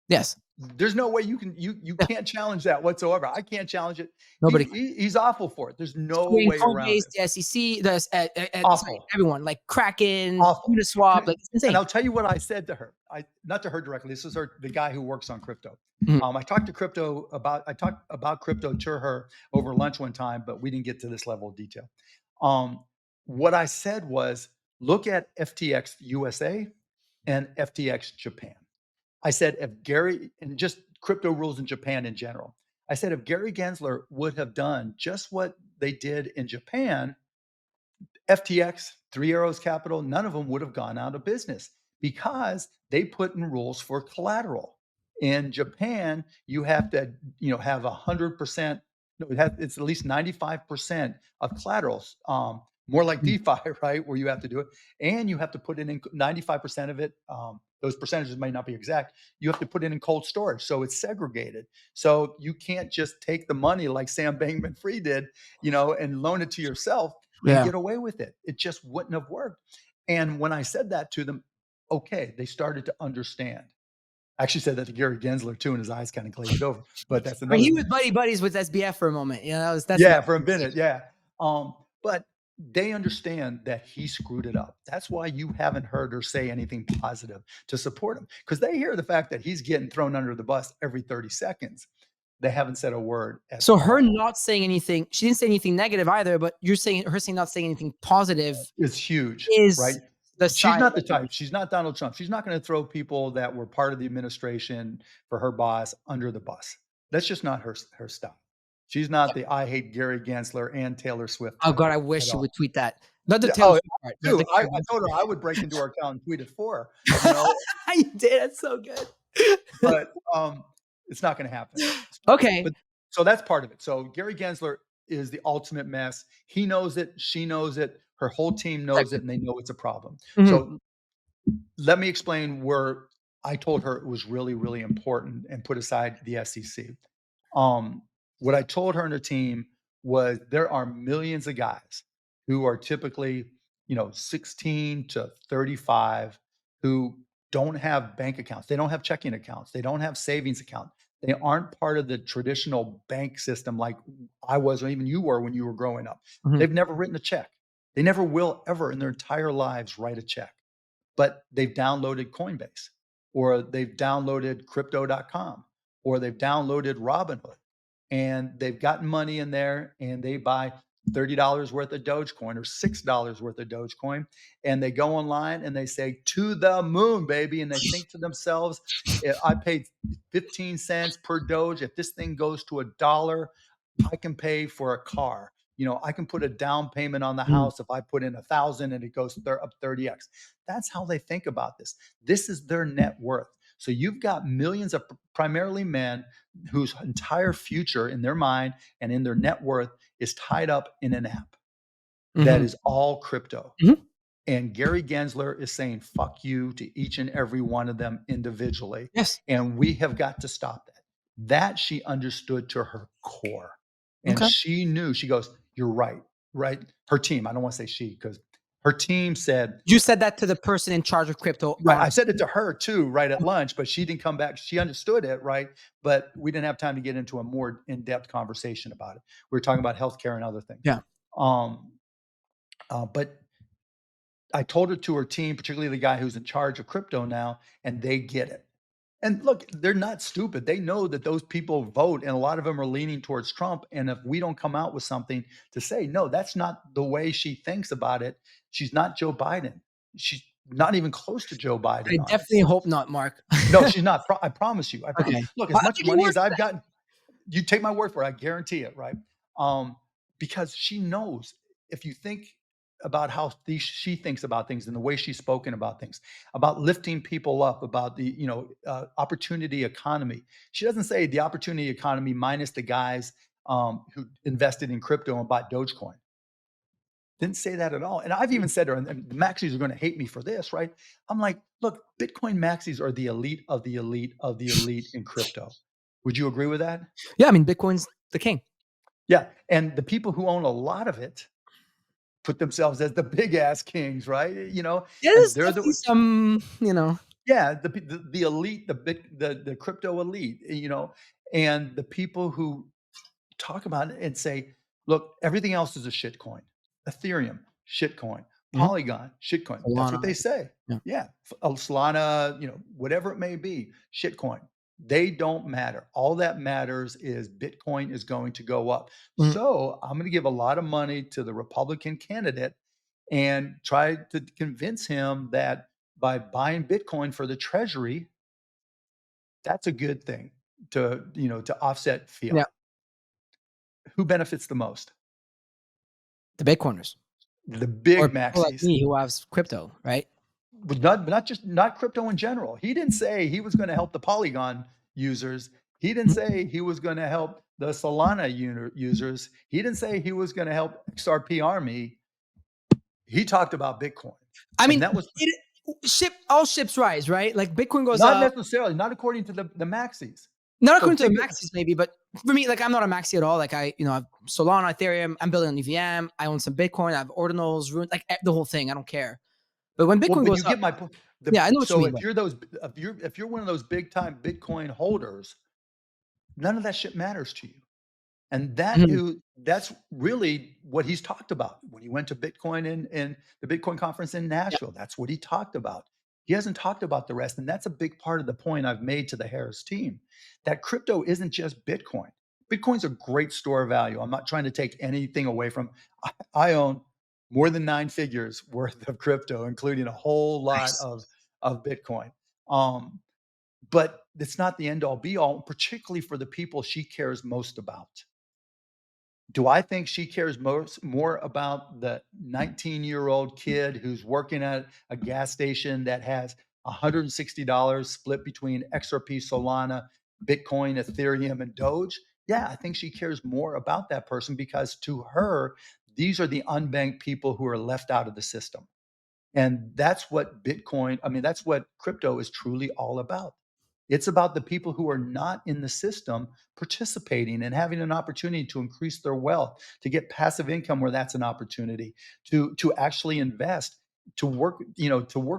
Yes. There's no way you Yeah. can't challenge that whatsoever. I can't challenge it. Nobody. He's awful for it. There's no Screen, way around Coinbase, it. the SEC, sorry, Awful, everyone like Kraken, awful. Uniswap, And like it's and insane. I'll tell you what I said to her. I Not to her directly. This is the guy who works on crypto. Mhm. I talked about crypto to her over lunch one time, but we didn't get to this level of detail. Um, what I said was, look at FTX USA and FTX Japan. I said, if Gary, and just crypto rules in Japan in general, I said, if Gary Gensler would have done just what they did in Japan, FTX, Three Arrows Capital, none of them would have gone out of business. because they put in rules for collateral. In Japan, you have to, have 100%. No, it's at least 95% of collaterals. More like Mhm. DeFi, right, where you have to do it, and you have to put it in 95% of it. Those percentages may not be exact. You have to put it in cold storage, so it's segregated. So you can't just take the money like Sam Bankman-Fried did, and loan it to yourself and Yeah. get away with it. It just wouldn't have worked. And when I said that to them, okay, they started to understand. I actually said that to Gary Gensler too, and his eyes kind of glazed over. But that's But another he thing. was buddies with SBF for a moment. That's Yeah, for a interesting. minute, yeah. But they understand that he screwed it up. That's why you haven't heard her say anything positive to support him, because they hear the fact that he's getting thrown under the bus every 30 seconds. They haven't said a word at So her all. not saying anything, she didn't say anything negative either, but you're saying her saying not saying anything positive It's huge, right? is the She's sign not that the type. She's not Donald Trump. She's not gonna throw people that were part of the administration for her boss under the bus. That's just not her style. She's not the "I hate Gary Gensler and Taylor Swift" oh type god, I at wish she all. would tweet that. Not the Yeah, Taylor oh, Swift part, but too. the I told her I would break into her account and tweet it for her, you Kardashian. know, You did, that's so good. but, it's not gonna happen. Okay. But so that's part of it. So Gary Gensler is the ultimate mess. He knows it, she knows it, her whole team knows it, and they know it's a problem. Mhm. So let me explain where I told her it was really, really important and put aside the SEC. Um, what I told her and her team was there are millions of guys who are typically, 16 to 35 who don't have bank accounts. They don't have checking accounts. They don't have savings accounts. They aren't part of the traditional bank system like I was or even you were when you were growing up. Mhm. They've never written a check. They never will ever in their entire lives write a check, but they've downloaded Coinbase or they've downloaded crypto.com or they've downloaded Robinhood and they've gotten money in there and they buy $30 worth of Dogecoin or $6 worth of Dogecoin. And they go online and they say, to the moon, baby. And they think to themselves, I paid 15 cents per Doge. If this thing goes to $1, I can pay for a car. I can put a down payment on the Mhm. house if I put in 1,000 and it goes up 30x. That's how they think about this. This is their net worth. So you've got millions of primarily men whose entire future in their mind and in their net worth is tied up in an app that Mhm. is all crypto. Mhm. And Gary Gensler is saying fuck you to each and every one of them individually. Yes. And we have got to stop that. That she understood to her core. And Okay. she knew, she goes, you're right, right? Her team, I don't want to say she, because her team said, You said that to the person in charge of crypto right, on I said it to her too, right at lunch, but she didn't come back. She understood it, right? But we didn't have time to get into a more in-depth conversation about it. We were talking about healthcare and other things. yeah. Um, but I told it to her team, particularly the guy who's in charge of crypto now, and they get it. And look, they're not stupid. They know that those people vote, and a lot of them are leaning towards Trump. And if we don't come out with something to say, no, that's not the way she thinks about it. She's not Joe Biden. She's not even close to Joe I Biden on definitely this. hope not, Mark. No, she's not. I promise you. I promise. Okay. Look, as I'll much take your money word as for I've that. gotten, you take my word for it. I guarantee it, right? Um, because she knows if you think about how she thinks about things and the way she's spoken about things, about lifting people up, about the opportunity economy. She doesn't say the opportunity economy minus the guys who invested in crypto and bought Dogecoin. Didn't say that at all. And I've even said to her, and the maxis are going to hate me for this, right? I'm like, look, Bitcoin maxis are the elite of the elite of the elite in crypto. Would you agree with that? Yeah, I mean, Bitcoin's the king. Yeah. And the people who own a lot of it put themselves as the big ass kings, right? Yeah, And there's they're definitely the some. yeah, the elite, the crypto elite, and the people who talk about it and say, look, everything else is a shit coin. Ethereum, shit coin. Mhm. Polygon, shit coin. That's what Solana. they say. Yeah. Yeah. Solana, whatever it may be, shit coin. They don't matter. All that matters is Bitcoin is going to go up. Mhm. So I'm going to give a lot of money to the Republican candidate and try to convince him that by buying Bitcoin for the treasury, that's a good thing to offset Yeah. fiat. Who benefits the most? The Bitcoiners The or big people like maxis. me who have crypto, right? But not crypto in general. He didn't say he was gonna help the Polygon users. He didn't Mhm. say he was gonna help the Solana users. He didn't say he was gonna help XRP Army. He talked about Bitcoin, I and mean, that was all ships rise, right? Like Bitcoin goes not up. necessarily, not according to the maxis. Not So according to the think of maxis, maybe, but for me, like I'm not a maxi at all. Like I have Solana, Ethereum. I'm building on EVM. I own some Bitcoin. I have ordinals, Rune, like the whole thing. I don't care. But when well, Bitcoin but goes you up, get my point. yeah, I know what you So mean. if you're one of those big time Bitcoin holders, none of that shit matters to you. And Mhm. that's really what he's talked about when he went to Bitcoin in the Bitcoin conference in Yeah. Nashville. That's what he talked about. He hasn't talked about the rest, and that's a big part of the point I've made to the Harris team, that crypto isn't just Bitcoin. Bitcoin's a great store of value. I'm not trying to take anything away from I own more than 9 figures worth of crypto, including a whole lot Nice. of Bitcoin. Um, but it's not the end all be all, particularly for the people she cares most about. Do I think she cares more about the 19-year-old kid who's working at a gas station that has $160 split between XRP, Solana, Bitcoin, Ethereum, and Doge? Yeah, I think she cares more about that person because to her, these are the unbanked people who are left out of the system. And that's what that's what crypto is truly all about. It's about the people who are not in the system participating and having an opportunity to increase their wealth, to get passive income where that's an opportunity, to actually invest, to work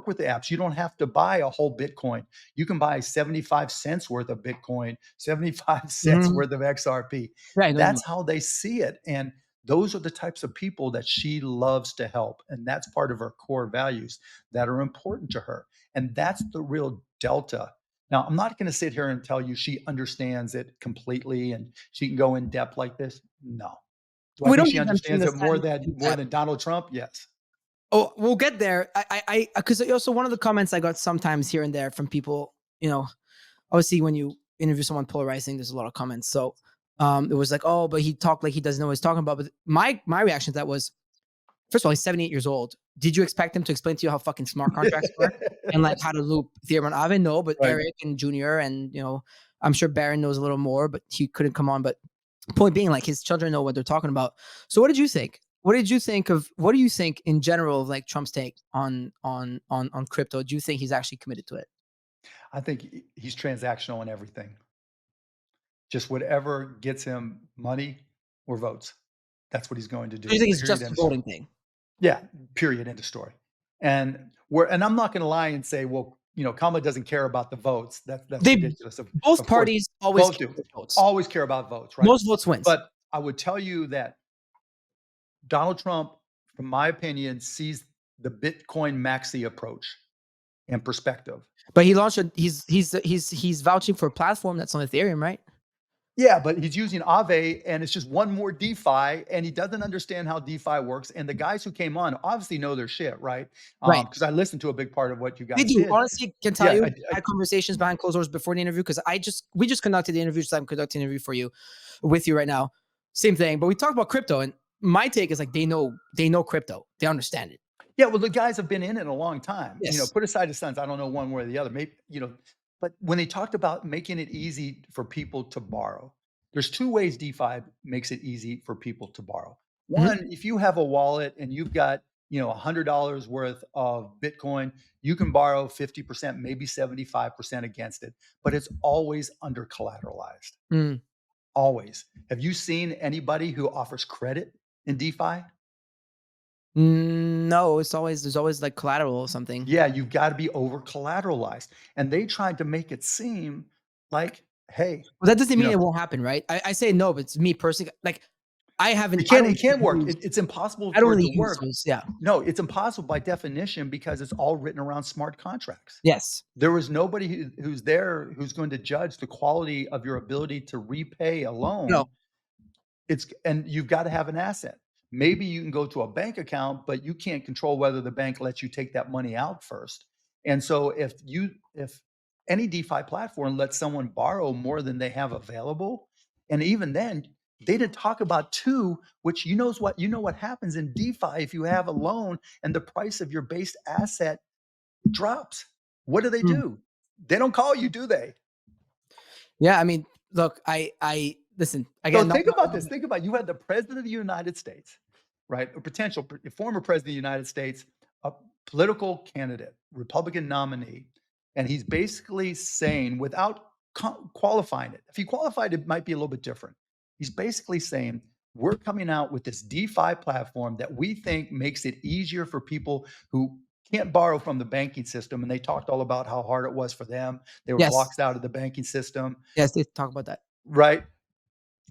with the apps. You don't have to buy a whole Bitcoin. You can buy 75 cents worth of Bitcoin, 75 cents Mhm. worth of XRP. Yeah, I know what you mean. That's how they see it. And those are the types of people that she loves to help. And that's part of her core values that are important to her. And that's the real delta. Now, I'm not going to sit here and tell you she understands it completely and she can go in depth like this. No. Do I We think don't she need them to, in understands the it more sense, than do that. Donald Trump? Yes. Oh, we'll get there. Because also one of the comments I got sometimes here and there from people, obviously when you interview someone polarizing, there's a lot of comments. So it was like, oh, but he talked like he doesn't know what he's talking about. But my reaction to that was, first of all, he's 78 years old. Did you expect him to explain to you how fucking smart contracts work and like how to loop Ethereum on Aave? No, but Right. Eric and Junior and I'm sure Baron knows a little more, but he couldn't come on. But point being, like his children know what they're talking about. So what did you think? What do you think in general of like Trump's take on crypto? Do you think he's actually committed to it? I think he's transactional in everything. Just whatever gets him money or votes. That's what he's going to Do you do. think it's Period. just a End of story. voting thing? Yeah, period, end of story. And I'm not gonna lie and say, well, Kamala doesn't care about the votes. That's They ridiculous. both Of course, parties always both care do. about votes. Always care about votes, right? Most votes wins. But I would tell you that Donald Trump, from my opinion, sees the Bitcoin maxi approach and perspective. But he launched a he's vouching for a platform that's on Ethereum, right? Yeah, but he's using Aave, and it's just one more DeFi, and he doesn't understand how DeFi works. And the guys who came on obviously know their shit, right? Right. Because I listened to a big part of what you They guys do. did. Honestly, can tell Yeah, you, I had conversations behind closed doors before the interview because we just conducted the interview, so I'm conducting an interview for you, with you right now. Same thing, but we talked about crypto, and my take is like they know crypto, they understand it. yeah. Well, the guys have been in it a long time. Yes. Put aside his sons. I don't know one way or the other. Maybe but when they talked about making it easy for people to borrow, there's two ways DeFi makes it easy for people to borrow. Mhm. One, if you have a wallet and you've got $100 worth of Bitcoin, you can borrow 50%, maybe 75% against it, but it's always under collateralized. Mm. Always. Have you seen anybody who offers credit in DeFi? No, there's always like collateral or something. Yeah, you've got to be over collateralized. And they tried to make it seem like, hey, Well, that doesn't you mean know, it won't happen, right? I say no, but it's me personally. Like I haven't, it can't work. It's impossible I don't for it really to use work. those. Yeah. No, it's impossible by definition because it's all written around smart contracts. Yes. There was nobody who's there who's going to judge the quality of your ability to repay a No. loan. And you've got to have an asset. Maybe you can go to a bank account, but you can't control whether the bank lets you take that money out first. And so if any DeFi platform lets someone borrow more than they have available, and even then they didn't talk about two, which what happens in DeFi if you have a loan and the price of your base asset drops. What Mm. do? They don't call you, do they? Yeah, I mean, look, I listen So again. Not, think about this. Think about, you had the president of the United States, right? A potential former president of the United States, a political candidate, Republican nominee, and he's basically saying, without qualifying it. If he qualified, it might be a little bit different. He's basically saying, we're coming out with this DeFi platform that we think makes it easier for people who can't borrow from the banking system. And they talked all about how hard it was for them. They were yes, blocked out of the banking system, yes, they talk about that. right?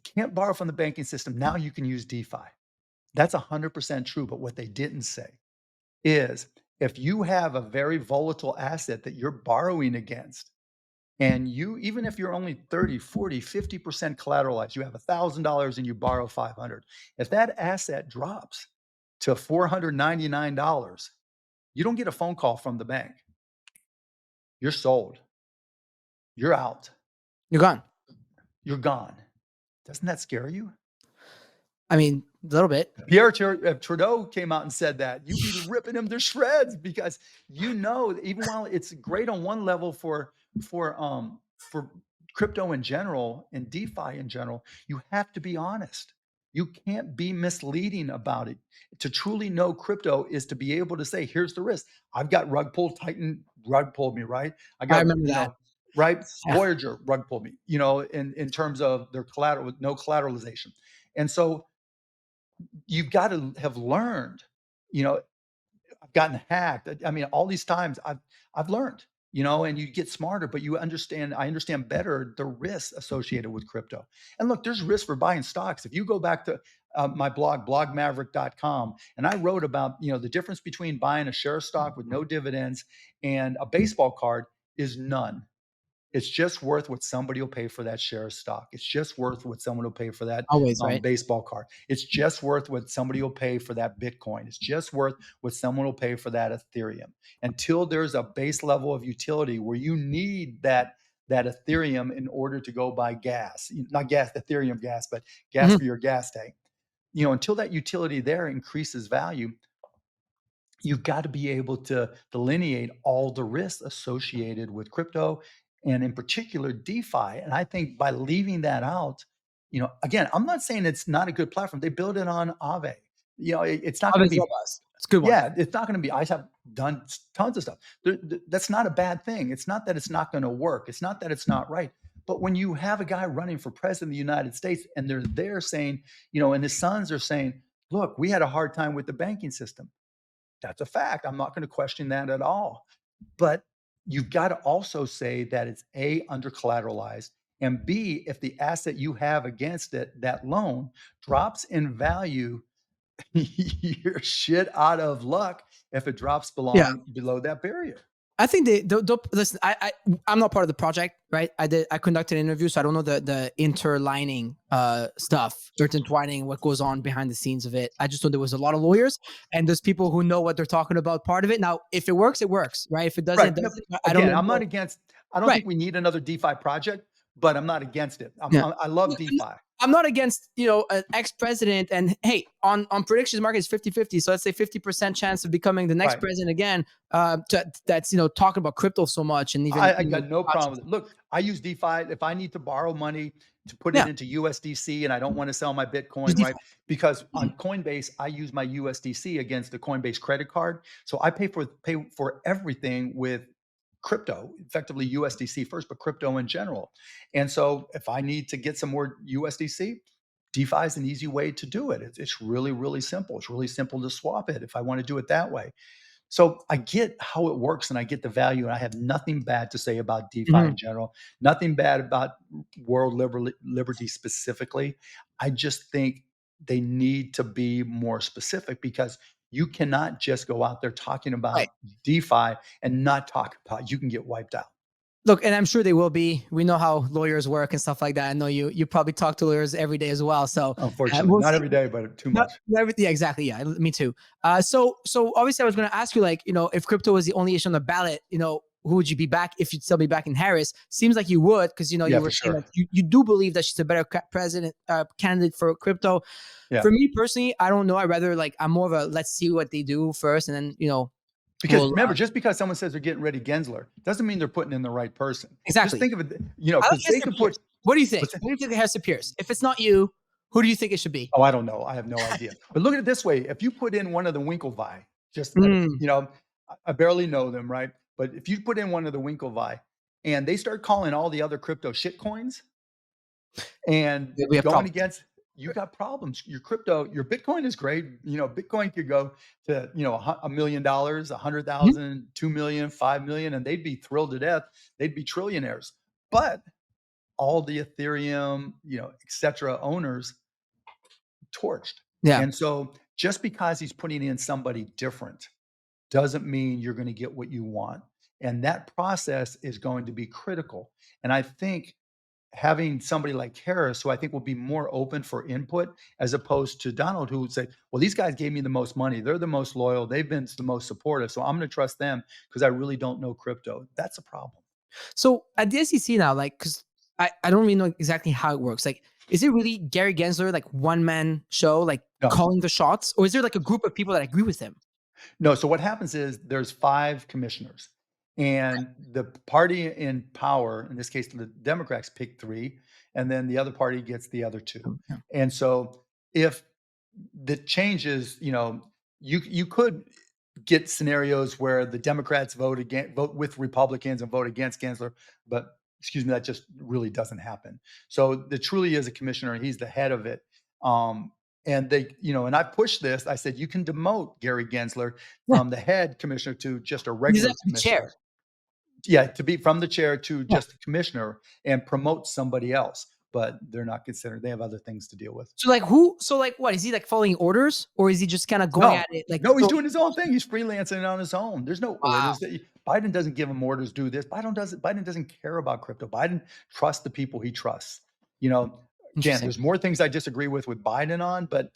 Can't borrow from the banking system. Now you can use DeFi. That's 100% true. But what they didn't say is, if you have a very volatile asset that you're borrowing against, and you, even if you're only 30, 40, 50% collateralized, you have $1,000 and you borrow 500. If that asset drops to $499, you don't get a phone call from the bank. You're sold. You're out. You're gone. You're gone. Doesn't that scare you? I mean, a little bit. Pierre Trudeau came out and said that you'd be ripping him to shreds, because even while it's great on one level for crypto in general and DeFi in general, you have to be honest. You can't be misleading about it. To truly know crypto is to be able to say, here's the risk. I've got rug pull, Titan rug pulled me, right? I I got, remember that. right? Yeah. Voyager rug pulled me, in terms of their collateral with no collateralization. And so you've got to have learned, you know, I've gotten hacked. I mean, all these times I've learned, and you get smarter, but I understand better the risks associated with crypto. And look, there's risk for buying stocks. If you go back to my blog, blogmaverick.com, and I wrote about, the difference between buying a share of stock with no dividends and a baseball card is none. It's just worth what somebody will pay for that share of stock. It's just worth what someone will pay for that Always, right? baseball card. It's just worth what somebody will pay for that Bitcoin. It's just worth what someone will pay for that Ethereum. Until there's a base level of utility where you need that Ethereum in order to go buy gas, not gas, Ethereum gas, but gas Mhm. for your gas tank. Until that utility there increases value, you've got to be able to delineate all the risks associated with crypto, and in particular DeFi. And I think by leaving that out, again, I'm not saying it's not a good platform. They build it on Aave. It's not going to Always be, robust. It's a good one. yeah, it's not going to be. I have done tons of stuff. That's not a bad thing. It's not that it's not going to work. It's not that it's not right. But when you have a guy running for president of the United States, and they're there saying, and his sons are saying, look, we had a hard time with the banking system. That's a fact. I'm not going to question that at all. But you've got to also say that it's A, under collateralized, and B, if the asset you have against it, that loan, drops in value, you're shit out of luck if it drops Yeah. below that barrier. I think listen. I'm not part of the project, right? I conducted an interview, so I don't know the interlining stuff, intertwining what goes on behind the scenes of it. I just know there was a lot of lawyers, and there's people who know what they're talking about. Part of it. Now, if it works, it works, right? If it doesn't, Right. it No, doesn't. I don't again, I'm know. not against, I don't Right. think we need another DeFi project, but I'm not against it. Yeah. I love Yeah, DeFi. I'm not against, an ex-president, and hey, on predictions market is 50-50. So let's say 50% chance of becoming the next Right. president again. That's talking about crypto so much, and even I got no problem with it. Look, I use DeFi if I need to borrow money to put it yeah, into USDC and I don't want to sell my use Bitcoin, DeFi. right? Because Mhm. on Coinbase, I use my USDC against the Coinbase credit card. So I pay for everything with crypto, effectively USDC first, but crypto in general. And so if I need to get some more USDC, DeFi is an easy way to do it. It's really, really simple. It's really simple to swap it if I want to do it that way. So I get how it works and I get the value, and I have nothing bad to say about DeFi Mhm. in general, nothing bad about world liberty specifically. I just think they need to be more specific, because you cannot just go out there talking Right. about DeFi and not talk about, you can get wiped out. Look, and I'm sure they will be. We know how lawyers work and stuff like that. I know you probably talk to lawyers every day as well. So Unfortunately, we'll not see. every day, but too Not much. everything. Yeah, exactly. Yeah, me too. So obviously, I was going to ask you, like, if crypto was the only issue on the ballot, who would you be back if you'd still be backing Harris? Seems like you would, because Yeah, you were for saying sure. that you do believe that she's a better president candidate for crypto. Yeah. For me personally, I don't know. I rather, like, I'm more of a let's see what they do first, and then Because Well, remember, just because someone says they're getting rid of Gensler doesn't mean they're putting in the right person. Just exactly. think of it, you know, I like because they Hester can Pierce. put What do you think? what's that? Who do you think of Hester Pierce? If it's not you, who do you think it should be? Oh, I don't know. I have no idea. But look at it this way: if you put in one of the Winklevi, just Mm, you know, I barely know them, right? But if you put in one of the Winklevi, and they start calling all the other crypto shit coins, and we have going problems. against, you got problems. Your crypto, your Bitcoin is great. You know, Bitcoin could go to, you know, $1 million, a hundred Mhm. thousand, 2 million, 5 million, and they'd be thrilled to death. They'd be trillionaires. But all the Ethereum, you know, et cetera, owners torched. Yeah. And so just because he's putting in somebody different doesn't mean you're going to get what you want. And that process is going to be critical. And I think having somebody like Harris, who I think will be more open for input, as opposed to Donald, who would say, well, these guys gave me the most money. They're the most loyal. They've been the most supportive. So I'm going to trust them because I really don't know crypto. That's a problem. So at the SEC now, like, because I don't really know exactly how it works. Like, is it really Gary Gensler, like one man show, like No, calling the shots, or is there like a group of people that agree with him? no. So what happens is there's 5 commissioners, and the party in power, in this case, the Democrats pick 3, and then the other party gets the other 2. Oh, yeah. And so if the changes, you know, you could get scenarios where the Democrats vote with Republicans and vote against Gensler, but excuse me, that just really doesn't happen. So there truly is a commissioner, and he's the head of it. Um, and they, you know, and I pushed this. I said you can demote Gary Gensler Yeah, from the head commissioner to just a he's regular actually chair. commissioner. Yeah, to be from the chair to Yeah. just a commissioner and promote somebody else. But they're not considered. They have other things to deal with. So like who? So like what is he like following orders, or is he just kind of going No, at it like? no, he's So, doing his own thing. He's freelancing on his own. There's no wow, orders that Biden doesn't give him orders, do this. Biden doesn't care about crypto. Biden trusts the people he trusts. You know, again, interesting. there's more things I disagree with Biden on, but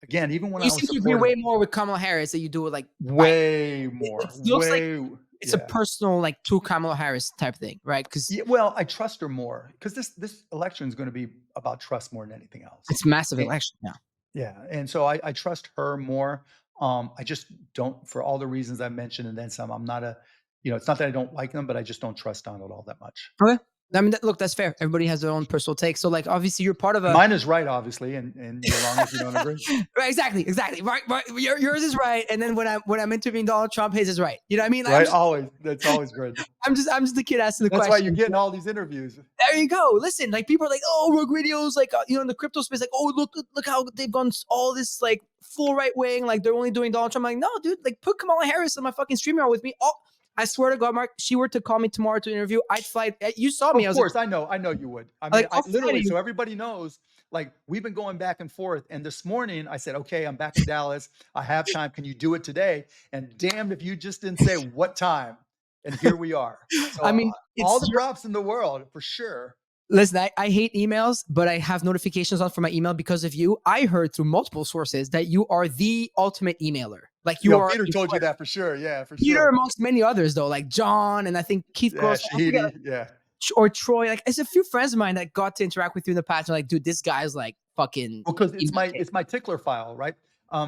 again, even when You I was seem to agree supportive, way more with Kamala Harris than you do with like Biden. way It more, looks like it's a yeah. personal like to Kamala Harris type thing, right? Because Yeah, well, I trust her more because this election is going to be about trust more than anything else. it's massive Eh, election. Yeah. yeah, and so I trust her more. I just don't, for all the reasons I mentioned and then some. I'm not a, you know, it's not that I don't like them, but I just don't trust Donald all that much. Okay. I mean, look, that's fair. Everybody has their own personal take. So, like, obviously, you're part of And a mine is right, obviously, and you're wrong if you don't agree. right. Exactly, exactly. Right, right. Yours is right, and then when I'm interviewing Donald Trump, his is right. You know what I mean? Like, Right? Always. That's always good. I'm just the kid asking the That's why you're question. getting all these interviews. There you go. Listen, like people are like, oh, Rogue Radio's like, in the crypto space, like, oh, look how they've gone all this like full right wing, like they're only doing Donald Trump. I'm like, no, dude, like put Kamala Harris on my fucking streamer with me. Oh, I swear to God, Mark, she were to call me tomorrow to interview, I'd fly. You saw me. Of I was like, course, I know you would. I mean, I I'll fly to literally, you. so everybody knows, like we've been going back and forth. And this morning I said, okay, I'm back in Dallas. I have time. Can you do it today? And damned if you just didn't say what time. And here we are. So I mean, all it's the props in the world for sure. listen, I hate emails, but I have notifications on for my email because of you. I heard through multiple sources that you are the ultimate emailer. Like You you know, are Peter told you that for sure. Yeah, for Peter sure. amongst many others though, like John and I think Keith Yeah, Gross. I forget, Shahidi. Yeah. or Troy. Like it's a few friends of mine that got to interact with you in the past. And like, dude, this guy's like fucking Well, because email king. it's my tickler file, right?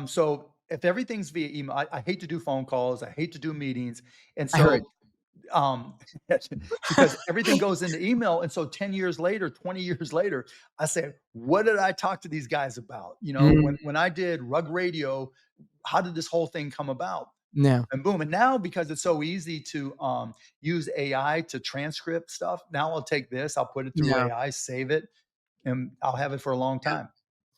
So if everything's via email, I hate to do phone calls. I hate to do meetings. And I heard. so um because everything goes into email, and so 10 years later, 20 years later, I say, what did I talk to these guys about? You know, Mm, when I did Rug Radio, how did this whole thing come about? no. And boom, and now because it's so easy to use AI to transcript stuff, now I'll take this, I'll put it through Yeah. AI, save it, and I'll have it for a long time.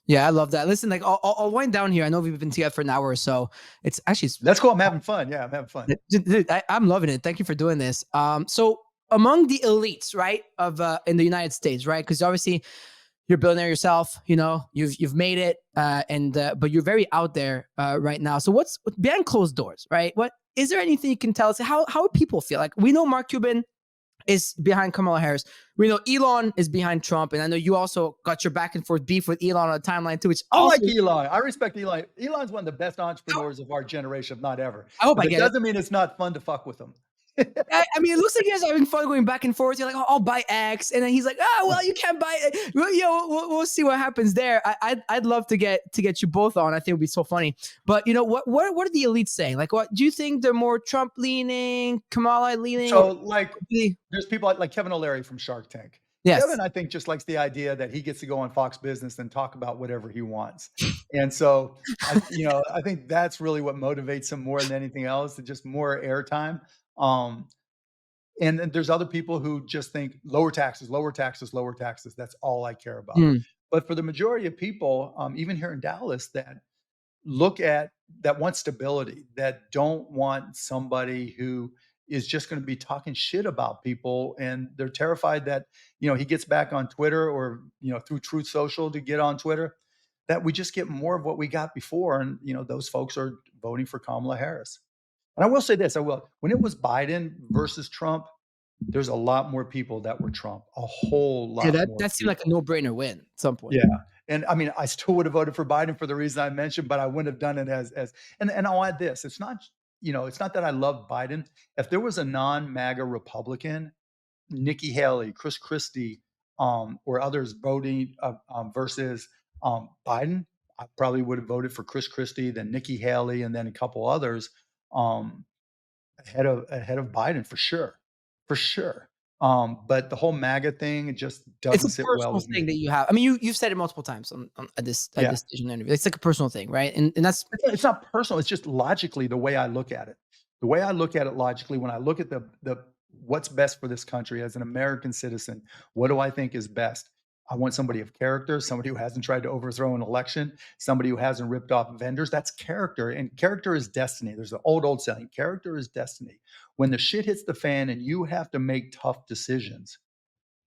Yeah, I love that. Listen, like I'll wind down here. I know we've been together for an hour or so. It's actually That's cool. I'm having fun. Yeah, I'm having fun. dude, I'm loving it. Thank you for doing this. So among the elites, right, of in the United States, right? Because obviously you're a billionaire yourself. You know, you've made it, and but you're very out there right now. So what's behind closed doors, right? What is there anything you can tell us? How people feel? Like we know Mark Cuban is behind Kamala Harris. We know Elon is behind Trump, and I know you also got your back and forth beef with Elon on the timeline too, which I also like Elon. I respect Elon. Elon's one of the best entrepreneurs of our generation, if not ever. I hope But I it get it. doesn't mean it's not fun to fuck with him. I mean, it looks like you guys are having fun going back and forth. You're like, oh, I'll buy X, and then he's like, oh, well, you can't buy it. Well, we'll see what happens there. I'd love to get you both on. I think it would be so funny. But what are the elites saying? Like, what do you think they're more Trump leaning, Kamala leaning? So like, there's people like Kevin O'Leary from Shark Tank. Yes. Kevin, I think, just likes the idea that he gets to go on Fox Business and talk about whatever he wants. And so, I think that's really what motivates him more than anything else, just more airtime. Um, and then there's other people who just think lower taxes, lower taxes, lower taxes. That's all I care about. Mm. But for the majority of people, even here in Dallas, that want stability, that don't want somebody who is just going to be talking shit about people, and they're terrified that he gets back on Twitter or through Truth Social to get on Twitter, that we just get more of what we got before, and those folks are voting for Kamala Harris. And I will say this, when it was Biden versus Trump, there's a lot more people that were Trump, a whole lot Yeah, more that seemed like a no-brainer win at some point. Yeah. And I mean, I still would have voted for Biden for the reason I mentioned, but I wouldn't have done it and I'll add this. It's not that I love Biden. If there was a non-MAGA Republican, Nikki Haley, Chris Christie, or others voting versus Biden, I probably would have voted for Chris Christie, then Nikki Haley, and then a couple others um, ahead of Biden for sure, for sure. But the whole MAGA thing, it just It's doesn't a sit well personal with thing me. that you have. I mean, you've said it multiple times at this Yeah. station interview. It's like a personal thing, right? And that's It's not personal, it's just logically the way I look at it. The way I look at it logically, when I look at the what's best for this country as an American citizen, what do I think is best? I want somebody of character, somebody who hasn't tried to overthrow an election, somebody who hasn't ripped off vendors. That's character, and character is destiny. There's an old saying, character is destiny. When the shit hits the fan and you have to make tough decisions,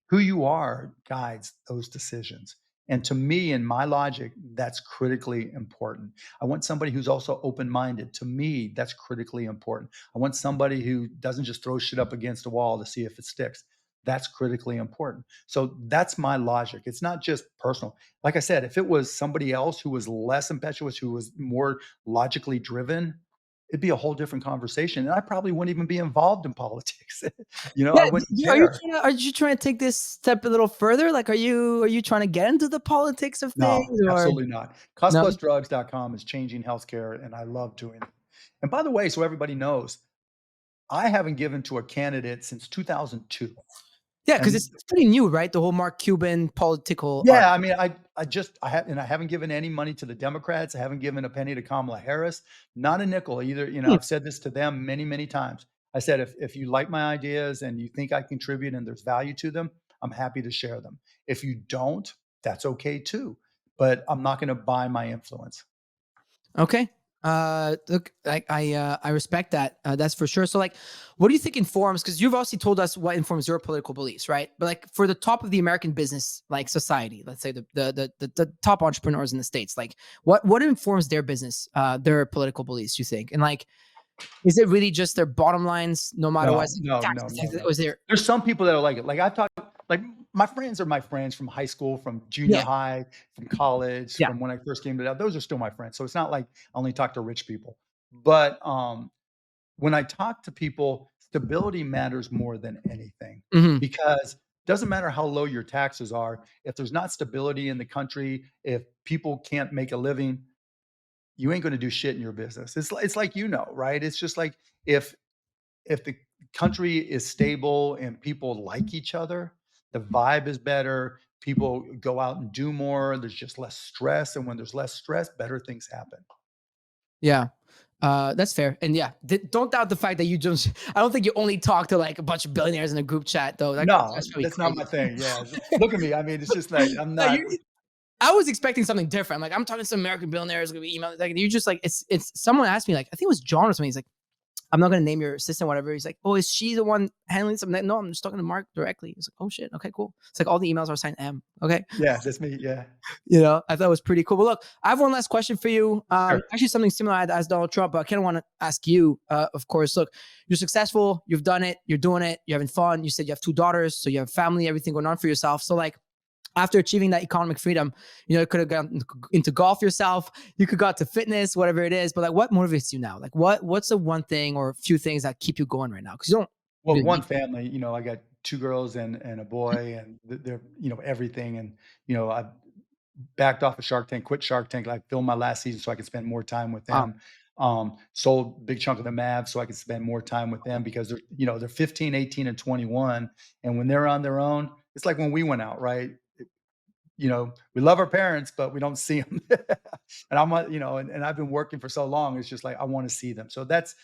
who you are guides those decisions. And to me, in my logic, that's critically important. I want somebody who's also open minded. To me, that's critically important. I want somebody who doesn't just throw shit up against a wall to see if it sticks. That's critically important. So that's my logic. It's not just personal. Like I said, if it was somebody else who was less impetuous, who was more logically driven, it'd be a whole different conversation. And I probably wouldn't even be involved in politics. yeah. I wouldn't Are care. you trying to take this step a little further? Like, are you trying to get into the politics of things, No, or absolutely not. no? Costplusdrugs.com is changing healthcare, and I love doing it. And by the way, so everybody knows, I haven't given to a candidate since 2002. Yeah, because And it's pretty new, right? The whole Mark Cuban political art. yeah, I mean, I haven't given any money to the Democrats. I haven't given a penny to Kamala Harris, not a nickel either. Hmm. I've said this to them many, many times. I said, if you like my ideas and you think I contribute and there's value to them, I'm happy to share them. If you don't, that's okay too. But I'm not going to buy my influence. Okay. Look, I respect that. That's for sure. So, like, what do you think informs? Because you've obviously told us what informs your political beliefs, right? But like, for the top of the American business, like society, let's say the top entrepreneurs in the states, like, what informs their business, their political beliefs? You think, and like, is it really just their bottom lines, no matter what? No. Was there? There's some people that are like it. Like I've talked, like my friends are my friends from high school, from junior Yeah, high, from college, yeah. from when I first came to that. Those are still my friends. So it's not like I only talk to rich people. But when I talk to people, stability matters more than anything, Hmm. because doesn't matter how low your taxes are. If there's not stability in the country, if people can't make a living, you ain't going to do shit in your business. It's like, right? It's just like, if the country is stable and people like each other, the vibe is better, people go out and do more, there's just less stress, and when there's less stress, better things happen. Yeah. That's fair. And yeah, don't doubt the fact that you just, I don't think you only talk to like a bunch of billionaires in a group chat though. No, That's probably that's not crazy. my thing. Yeah, look at me. I mean, it's just like I'm No, not. I was expecting something different. Like, I'm talking to some American billionaires, gonna be email. Like, you just like, it's someone asked me, like, I think it was John or something. He's like, I'm not gonna name your assistant, whatever. He's like, oh, is she the one handling something? Like, no, I'm just talking to Mark directly. He's like, oh shit, okay, cool. It's like all the emails are signed M. Okay. Yeah, that's me. Yeah, I thought it was pretty cool. But look, I have one last question for you. sure. Actually, something similar I had asked Donald Trump, but I kind of want to ask you. Of course, look, you're successful, you've done it, you're doing it, you're having fun. You said you have 2 daughters, so you have family, everything going on for yourself. So, like, after achieving that economic freedom, you could have gone into golf yourself. You could go to fitness, whatever it is. But like, what motivates you now? Like, what's the one thing or a few things that keep you going right now? Because you don't Well, one family, I got 2 girls and a boy, and they're, everything, and, I backed off of Shark Tank, quit Shark Tank. I filmed my last season so I could spend more time with Wow. them. Sold a big chunk of the Mavs so I could spend more time with them because they're 15, 18, and 21. And when they're on their own, it's like when we went out, right? We love our parents, but we don't see them. And and I've been working for so long. It's just like I want to see them. So that's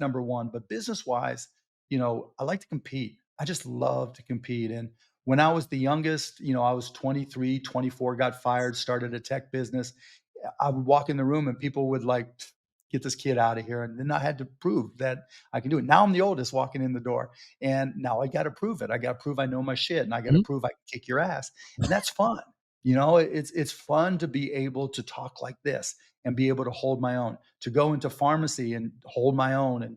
number one. But business wise, I like to compete. I just love to compete. And when I was the youngest, I was 23, 24, got fired, started a tech business. I would walk in the room and people would like get this kid out of here. And then I had to prove that I can do it. Now I'm the oldest walking in the door. And now I got to prove it. I got to prove I know my shit, and I got to Mhm. prove I can kick your ass. And that's fun. It's fun to be able to talk like this and be able to hold my own, to go into pharmacy and hold my own and,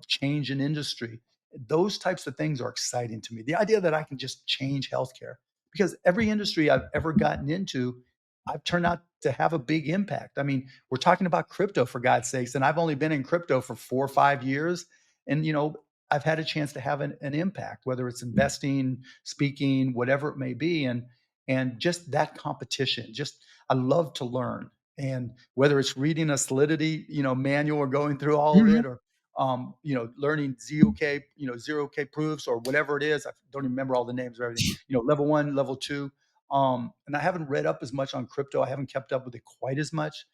change an industry. Those types of things are exciting to me. The idea that I can just change healthcare, because every industry I've ever gotten into, I've turned out to have a big impact. I mean, we're talking about crypto for God's sakes, and I've only been in crypto for 4 or 5 years. And, I've had a chance to have an impact, whether it's investing, speaking, whatever it may be. And just that competition, just I love to learn. And whether it's reading a Solidity, manual, or going through all of Mhm. it, or learning zero K proofs, or whatever it is. I don't even remember all the names of everything. Level one, level two. And I haven't read up as much on crypto. I haven't kept up with it quite as much,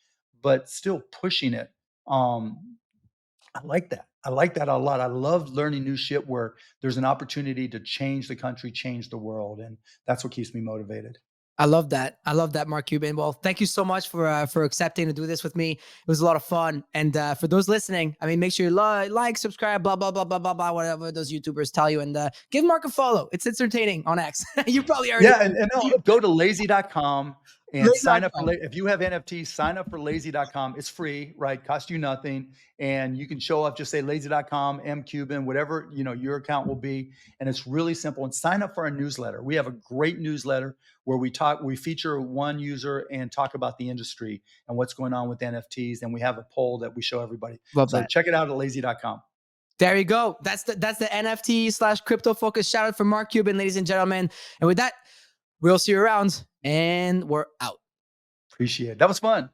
but still pushing it. Um, I like that. I like that a lot. I love learning new shit where there's an opportunity to change the country, change the world, and that's what keeps me motivated. I love that. I love that, Mark Cuban. Well, thank you so much for accepting to do this with me. It was a lot of fun. And for those listening, I mean, make sure you like, subscribe, blah blah blah blah blah blah, whatever those YouTubers tell you, and give Mark a follow. It's entertaining on X. You probably already Yeah, and no, go to lazy.com and sign up for Lazy.com. if you have NFTs, sign up for lazy.com. It's free, right? Cost you nothing. And you can show up, just say lazy.com, M Cuban, whatever, your account will be. And it's really simple. And sign up for our newsletter. We have a great newsletter where we feature one user and talk about the industry and what's going on with NFTs. And we have a poll that we show everybody. Love So that. check it out at lazy.com. There you go. That's the NFT slash crypto focus. Shout out for Mark Cuban, ladies and gentlemen. And with that, we'll see you around, and we're out. Appreciate it. That was fun.